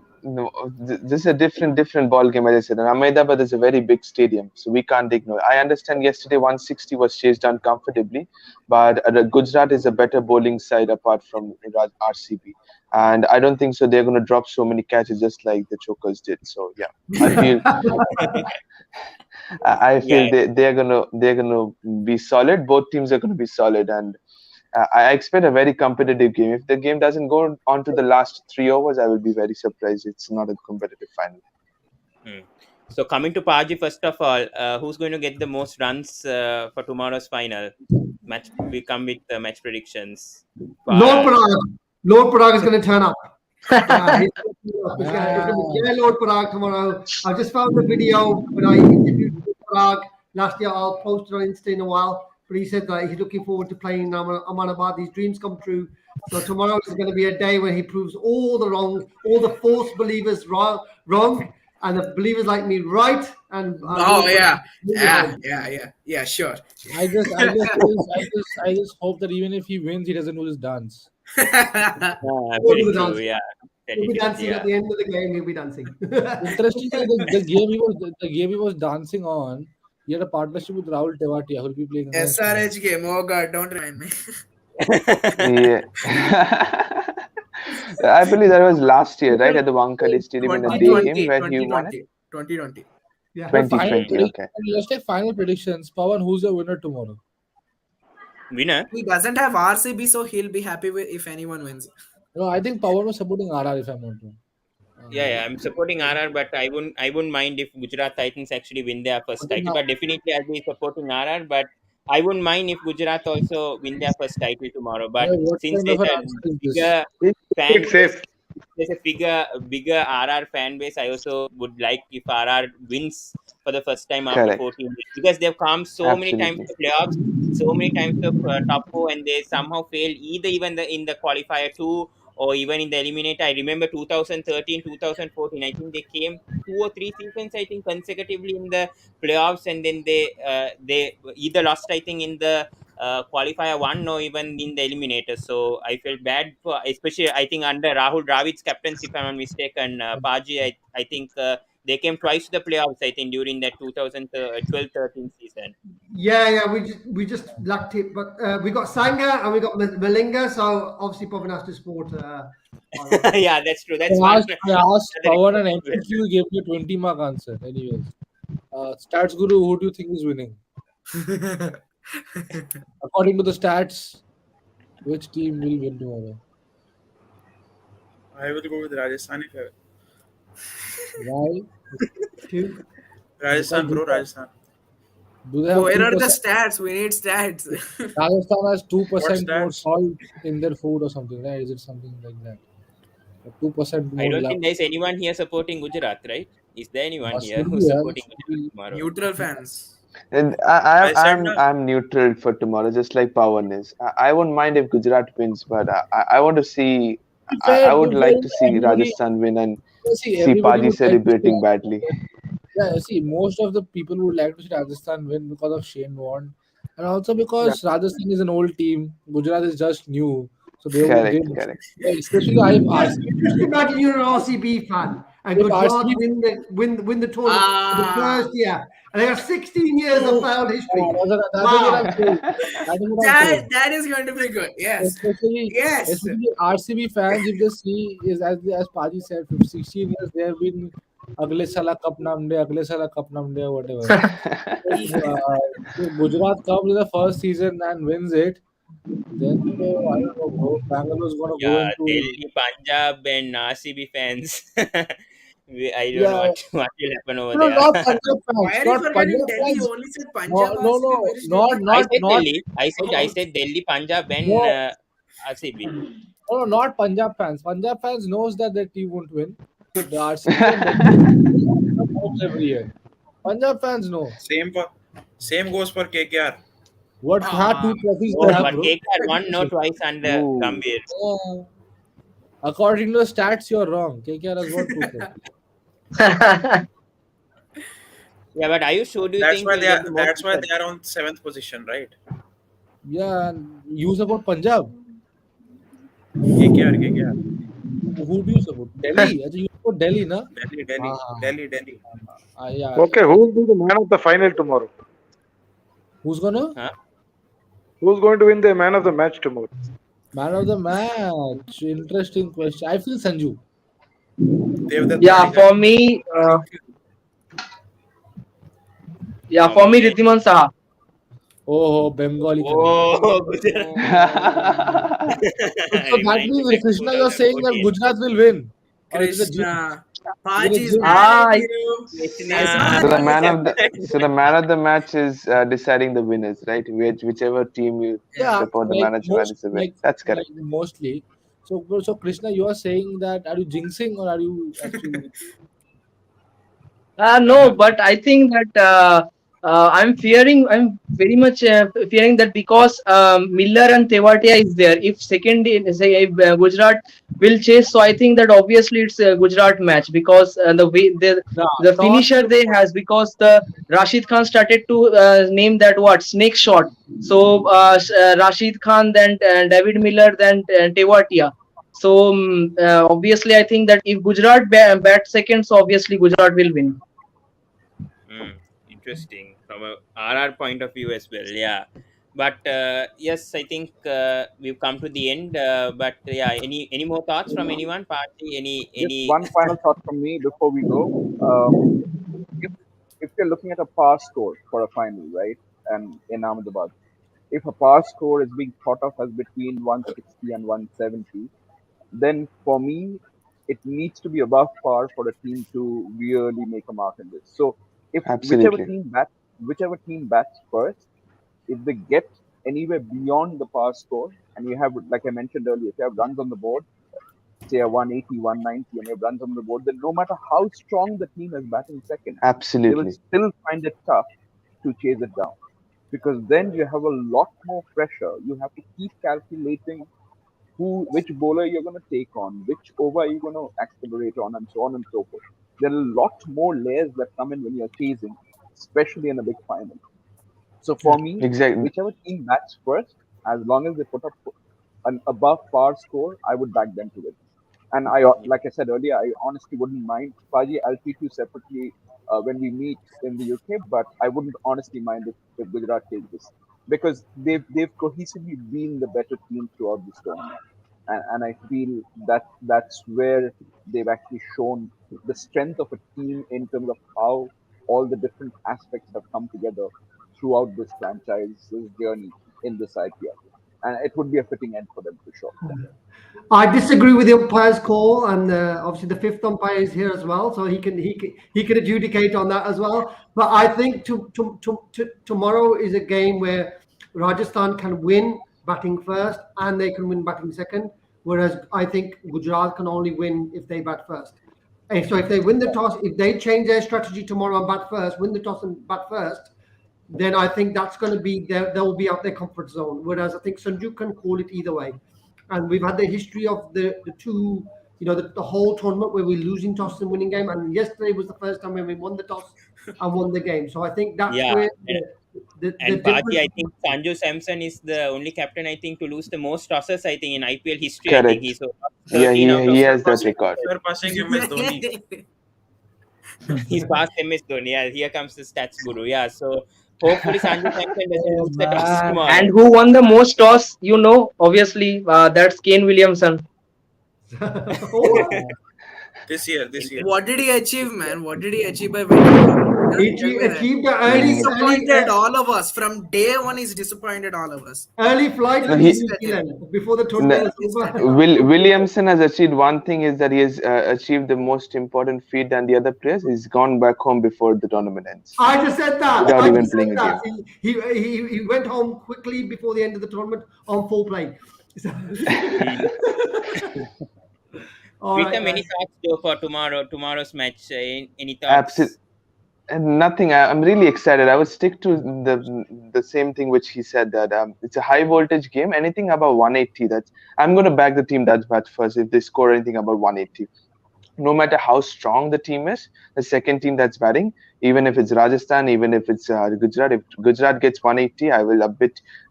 this is a different ball game, as I said. And Ahmedabad is a very big stadium, so we can't ignore. I understand yesterday 160 was chased down comfortably, but Gujarat is a better bowling side apart from RCB, and I don't think so. They're going to drop so many catches just like the Chokers did. So yeah, I feel. I yeah, feel they're gonna be solid. Both teams are gonna be solid, and I expect a very competitive game. If the game doesn't go on to the last 3 overs, I will be very surprised. It's not a competitive final. hmm. So coming to Paji, first of all, who's going to get the most runs for tomorrow's final match? We come with match predictions. Lord Para. Parag. Lord Parag is going to turn up. Yeah, he's going Ah, to be Lord Parag tomorrow. I just found the video when I interviewed Lord Parag last year. I'll post it on Insta in a while. But he said that he's looking forward to playing Ahmedabad. These dreams come true. So tomorrow is going to be a day when he proves all the false believers wrong, and the believers like me right. And Oh Lord yeah, Parag will be yeah, home. yeah. Sure. I just hope that even if he wins, he doesn't do this dance. He'll do Very the true. dance. Yeah, He'll very be true. dancing Yeah. at the end of the game. He'll be dancing. Interestingly, the game he was dancing on, he had a partnership with Rahul Tewatia, who'll be playing against him. SRH game. Oh God, don't remind me. Yeah. I believe that was last year, right, at the Wankhede Stadium in a day game 2020, where he won it. 2020. Yeah. But final 2020, okay. let's take final predictions. Pawan, who's the winner tomorrow? Winner? He doesn't have RCB, so he'll be happy with if anyone wins. No, I think Pawan was supporting RR if I'm not wrong. Yeah, I'm supporting RR, but I wouldn't mind if Gujarat Titans actually win their first But then title. But definitely, I'll be supporting RR. But I wouldn't mind if Gujarat also win their first title tomorrow. But what since kind of there's an a answer is this? bigger Keep it fan base, safe. there's a bigger RR fan base. I also would like if RR wins for the first time after Correct. 14 years, because they've come so many times Absolutely. to the playoffs, so many times to top four, and they somehow fail either even in the qualifier two or even in the eliminator. I remember 2013, 2014. I think they came 2 or 3 seasons, I think, consecutively in the playoffs, and then they either lost, I think, in the qualifier one or even in the eliminator. So I felt bad for, especially I think under Rahul Dravid's captaincy, if I'm not mistaken, Paji. I think they came twice to the playoffs. I think during that 2012-13 season. Yeah. We just lucked it, but we got Sangha and we got Malinga, so obviously Pawan has to support. Yeah, that's true. That's I one. asked, I asked Another Pawan an important MCQ, he gave me a 20 mark answer. Anyways, Stats Guru, who do you think is winning? According to the stats, which team will win tomorrow? I will go with Rajasthan. Why? Two. Rajasthan, bro, Because Rajasthan. do they have Where are the 2%? stats? We need stats. Rajasthan has What 2% more stats? salt in their food or something, right? Is it something like that? 2% I more don't luck. think there's anyone here supporting Gujarat, right? Is there anyone here Should be, who's yeah. supporting Should Gujarat be. tomorrow? Neutral fans. And I said no. I'm neutral for tomorrow, just like Pawan is. I won't mind if Gujarat wins, but I want to see. I would like to see Everybody, Rajasthan win and see, see everybody Paji would like to see celebrating badly. Rajasthan. Yeah, see, most of the people would like to see Rajasthan win because of Shane Warne, and also Yeah. because Rajasthan is an old team. Gujarat is just new, so they Correct, correct. especially I RCB. Just imagine you're an RCB fan and If Gujarat RCB win the tournament for the first year, and they have 16 years of failed history. that is what I'm Wow. saying. That is what I'm saying. That is going to be good. Yes. Especially, Yes. especially RCB fans, if they see is as Paji said, 16 years they have been अगले साला cup नाम दे, अगले साला cup नाम दे, whatever. If Gujarat comes in the first season and wins it, then I don't know, bro. Bangalore is gonna go Yeah, into Delhi, Punjab, and RCB fans. I don't know yeah. what will happen over No, there. not Punjab Why fans, are you not forgetting Punjab Delhi? You fans. only said No, Punjab, no, RCB. no, Where is not, Delhi? I not, said not, Delhi. I Oh. said Delhi, Punjab, and no, RCB. no, not Punjab fans. Punjab fans knows that their team won't win. The RCB and Delhi hopes every year. Punjab fans know Same goes for KKR. what Ah. 2 trophies they Oh, have, but bro. KKR won no twice under Ooh. Gambhir. Yeah. According to the stats, you're wrong. KKR has won 2 trophies. Yeah, but Ayush, do you That's think why will get the most that's why wickets? they are on seventh position, right? Yeah, and you support Punjab. KKR. Who do you support? Delhi. I think you support Delhi, na? Delhi. Yeah. Okay, who will be the man of the final tomorrow? Who's gonna? Huh? Who's going to win the man of the match tomorrow? Man of the match. Interesting question. I feel Sanju. Devdutt Yeah, Padikkar. for me, For for me, me, Ridhiman Saha. Oh, Bengali Chennai. oh, Gujarat. So that Reminds me means back to Krishna, you're saying that 2014. Gujarat will win. Or is it a jinx? Krishna. Is it a Paji's jinx? mad at I you. Krishna. So the man of the match is deciding the winners, right? Whichever team you Yeah, support, the man of the match is the win. That's correct. mostly. So Krishna, you are saying that are you jinxing or are you actually? No, but I think that I'm very much fearing that because Miller and Tewatia is there. If second, say if Gujarat will chase, so I think that obviously it's a Gujarat match because the way Yeah, the Tawati finisher they has because the Rashid Khan started to name that what snake shot. So Rashid Khan, then David Miller, then Tewatia. So obviously, I think that if Gujarat bat second, so obviously Gujarat will win. Interesting from a RR point of view as well. Yeah, But yes, I think we've come to the end. But yeah, any more thoughts from anyone? Party? Just Any? one final thought from me before we go. Um, if if you're looking at a par score for a final, right, and in Ahmedabad, if a par score is being thought of as between 160 and 170, then for me, it needs to be above par for a team to really make a mark in this. So if Absolutely. whichever team bats first, if they get anywhere beyond the par score, and you have, like I mentioned earlier, if you have runs on the board, say a 180, 190, and you have runs on the board, then no matter how strong the team is batting second, they will Absolutely. still find it tough to chase it down because then you have a lot more pressure. You have to keep calculating which bowler you're going to take on, which over you're going to accelerate on, and so on and so forth. There are a lot more layers that come in when you're chasing, especially in a big final. So for me, Exactly. whichever team bats first, as long as they put up an above par score, I would back them to win. And like I said earlier, I honestly wouldn't mind. Faji, I'll treat you separately when we meet in the UK, but I wouldn't honestly mind if Gujarat take this because they've cohesively been the better team throughout this tournament, and I feel that's where they've actually shown the strength of a team in terms of how all the different aspects have come together throughout this franchise's journey in this IPL, and it would be a fitting end for them for sure. I disagree with the umpire's call, and obviously the fifth umpire is here as well, so he can adjudicate on that as well. But I think tomorrow is a game where Rajasthan can win batting first and they can win batting second, whereas I think Gujarat can only win if they bat first. And so if they win the toss, if they change their strategy tomorrow and bat first, win the toss and bat first, then I think that's going to be they'll be out their comfort zone. Whereas I think Sanju can call it either way. And we've had the history of the two, the whole tournament where we're losing toss and winning game. And yesterday was the first time when we won the toss and won the game. So I think that's Yeah, where and, the and Paji, difference. I think Sanju Samson is the only captain I think to lose the most tosses. I think in IPL history, I think Correct. he's lost Yeah, 13 out he of has that 14. record. Surpassing MS Dhoni. He's past MS Dhoni. Yeah, here comes the stats guru. Yeah, so hopefully Sanju Samson doesn't Oh lose the toss man. tomorrow. And who won the most toss? Obviously, that's Kane Williamson. Oh, This year. What did he achieve, man? What did he achieve by winning? he Tell me that. achieved the He early, disappointed all of us. From day one, he's disappointed all of us. early flight No, to he New Zealand before the no, tournament was over. Williamson has achieved one thing is that he has achieved the most important feat than the other players. He's gone back home before the tournament ends I just said that. without I even just playing said a game. that. He went home quickly before the end of the tournament on full play. All right, Pritam, any guys. thoughts though for tomorrow's match? Any Absolutely. thoughts? And nothing. I'm really excited. I would stick to the same thing which he said that it's a high voltage game. Anything above 180, that's I'm going to back the team that's bat first if they score anything above 180. No matter how strong the team is, the second team that's batting, even if it's Rajasthan, even if it's Gujarat, if Gujarat gets 180,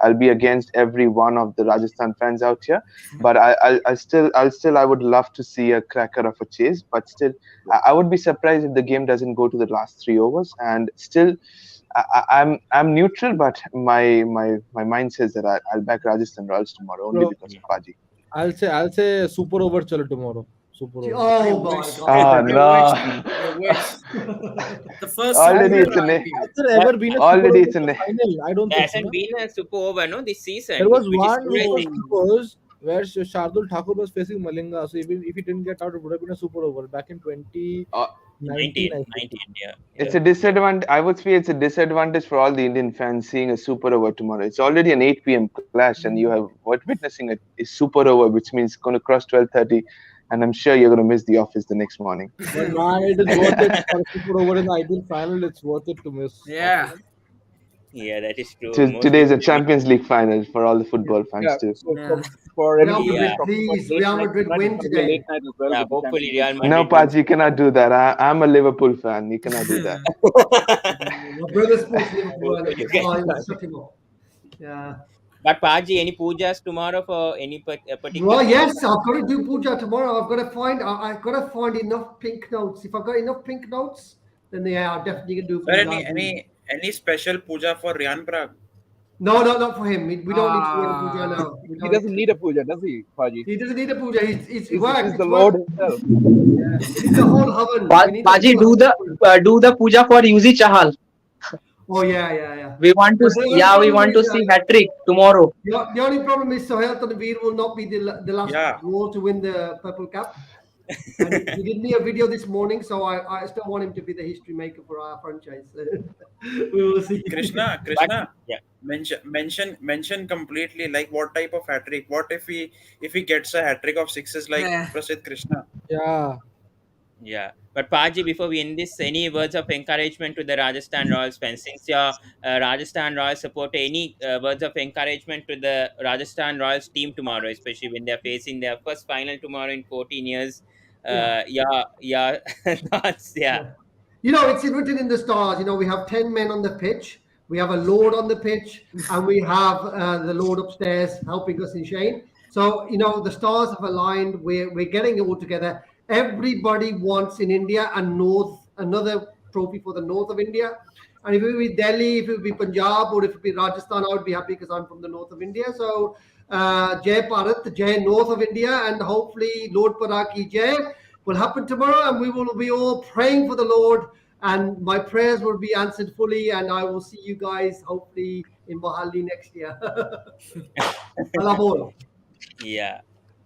I'll be against every one of the Rajasthan fans out here. But I would love to see a cracker of a chase. But still, I would be surprised if the game doesn't go to the last 3 overs. And still, I'm neutral, but my mind says that I'll back Rajasthan Royals tomorrow only So because of Paji. I'll say super over chalo tomorrow. Super over. Oh my wish. God. Ah, I no. wish. I wish. The first Already Super it's an IPL. Has there ever been a super already over it's an final? I don't There think so. hasn't been a super over, no, this season, There was which is one which was surprising. close where Shardul Thakur was facing Malinga. So even if he didn't get out, it would have been a super over back in 2019. 19, I think. 19, yeah. It's a disadvantage. I would say it's a disadvantage for all the Indian fans seeing a super over tomorrow. It's already an 8 p.m. clash, and you have witnessing a super over, which means going to cross 12:30, and I'm sure you're going to miss the office the next morning. But man, it is worth it for a super over in the IPL final. It's worth it to miss. Yeah. Yeah, that is true. Most Today is a people Champions League final for all the football fans Yeah. too. So Yeah. for Real anybody Yeah. who's Madrid, talking about please, late Real night, Madrid tonight win is gonna be a today. late night as well Yeah, with the hopefully Champions Real League. Madrid No, wins. Paji, you cannot do that. I'm a Liverpool fan. You cannot do that. My brother supports Liverpool, and Hopefully you it's get fine. that. Shut him up. Yeah. But Paji, any pujas tomorrow for any particular Well, thing? yes, I've got to do puja tomorrow. I've got to find enough pink notes. If I've got enough pink notes, then yeah, I'm definitely gonna do Sir, puja. any special puja for Ryan Prag? No, no, not for him. We don't need Surya Puja Ah, now. We He don't need doesn't to. need a puja, does he, Paji? He doesn't need a puja. It's work. He's the It's work. Lord himself. Yeah. We need the whole havan. We need the Baji, full havan. do the puja for Yuzi Chahal. Oh yeah, yeah, yeah. We want to, But the only yeah, we problem want is to see hat trick tomorrow. the only problem is Sohail Tanvir will not be the last Yeah, goal to win the purple cap. And he did me a video this morning, so I still want him to be the history maker for our franchise. We will see. But Krishna, yeah, mention completely like what type of hat trick. What if he gets a hat trick of sixes like yeah. Prasid Krishna? Yeah. yeah. But Paji, before we end this, any words of encouragement to the Rajasthan Royals fans? Since you're Rajasthan Royals supporter, any words of encouragement to the Rajasthan Royals team tomorrow, especially when they're facing their first final tomorrow in 14 years? Yeah. Yeah, yeah, thoughts, yeah. Yeah. It's written in the stars. We have 10 men on the pitch. We have a Lord on the pitch, and we have the Lord upstairs helping us in Shane. So, the stars have aligned. We're getting it all together. Everybody wants in India and North another trophy for the north of India. And if it would be Delhi, if it would be Punjab, or if it would be Rajasthan, I would be happy because I'm from the north of India. So, Jai Bharat, Jai North of India, and hopefully Lord Paraki Jai will happen tomorrow, and we will be all praying for the Lord, and my prayers will be answered fully, and I will see you guys hopefully in Mohali next year. Allah bol. Yeah.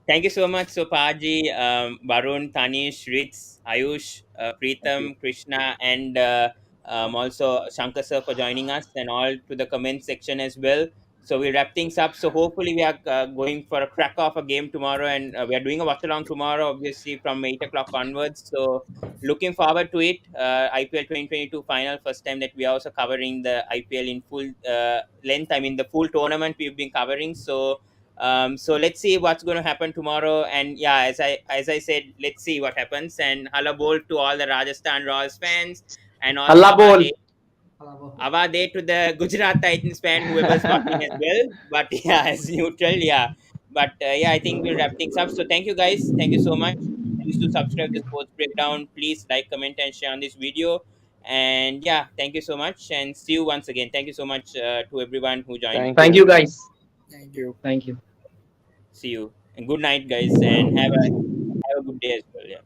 Thank you so much, Sopaji, Varun, Tanish, Ritz, Ayush, Thank you. Preetham, Krishna, and also Shankar sir for joining us, and all to the comment section as well. So we'll wrap things up. So hopefully we are going for a crack off a game tomorrow, and we are doing a watch along tomorrow, obviously from 8 o'clock onwards. So looking forward to it. IPL 2022 final, first time that we are also covering the IPL in full length. I mean the full tournament we've been covering. So let's see what's going to happen tomorrow, and yeah, as I said, let's see what happens. And hala bol to all the Rajasthan Royals fans, and also Allah bol. Allah bol. Avade to the Gujarat Titans fan, whoever's watching as well. But yeah, as neutral, yeah. But yeah, I think we'll wrap things up. So thank you guys, thank you so much. Please do subscribe to Sports Breakdown. Please like, comment, and share on this video. And yeah, thank you so much, and see you once again. Thank you so much to everyone who joined. Thank Thank you. you, guys. Thank Thank you. you. Thank you. See you, and good night, guys, and have a good day as well. Yeah.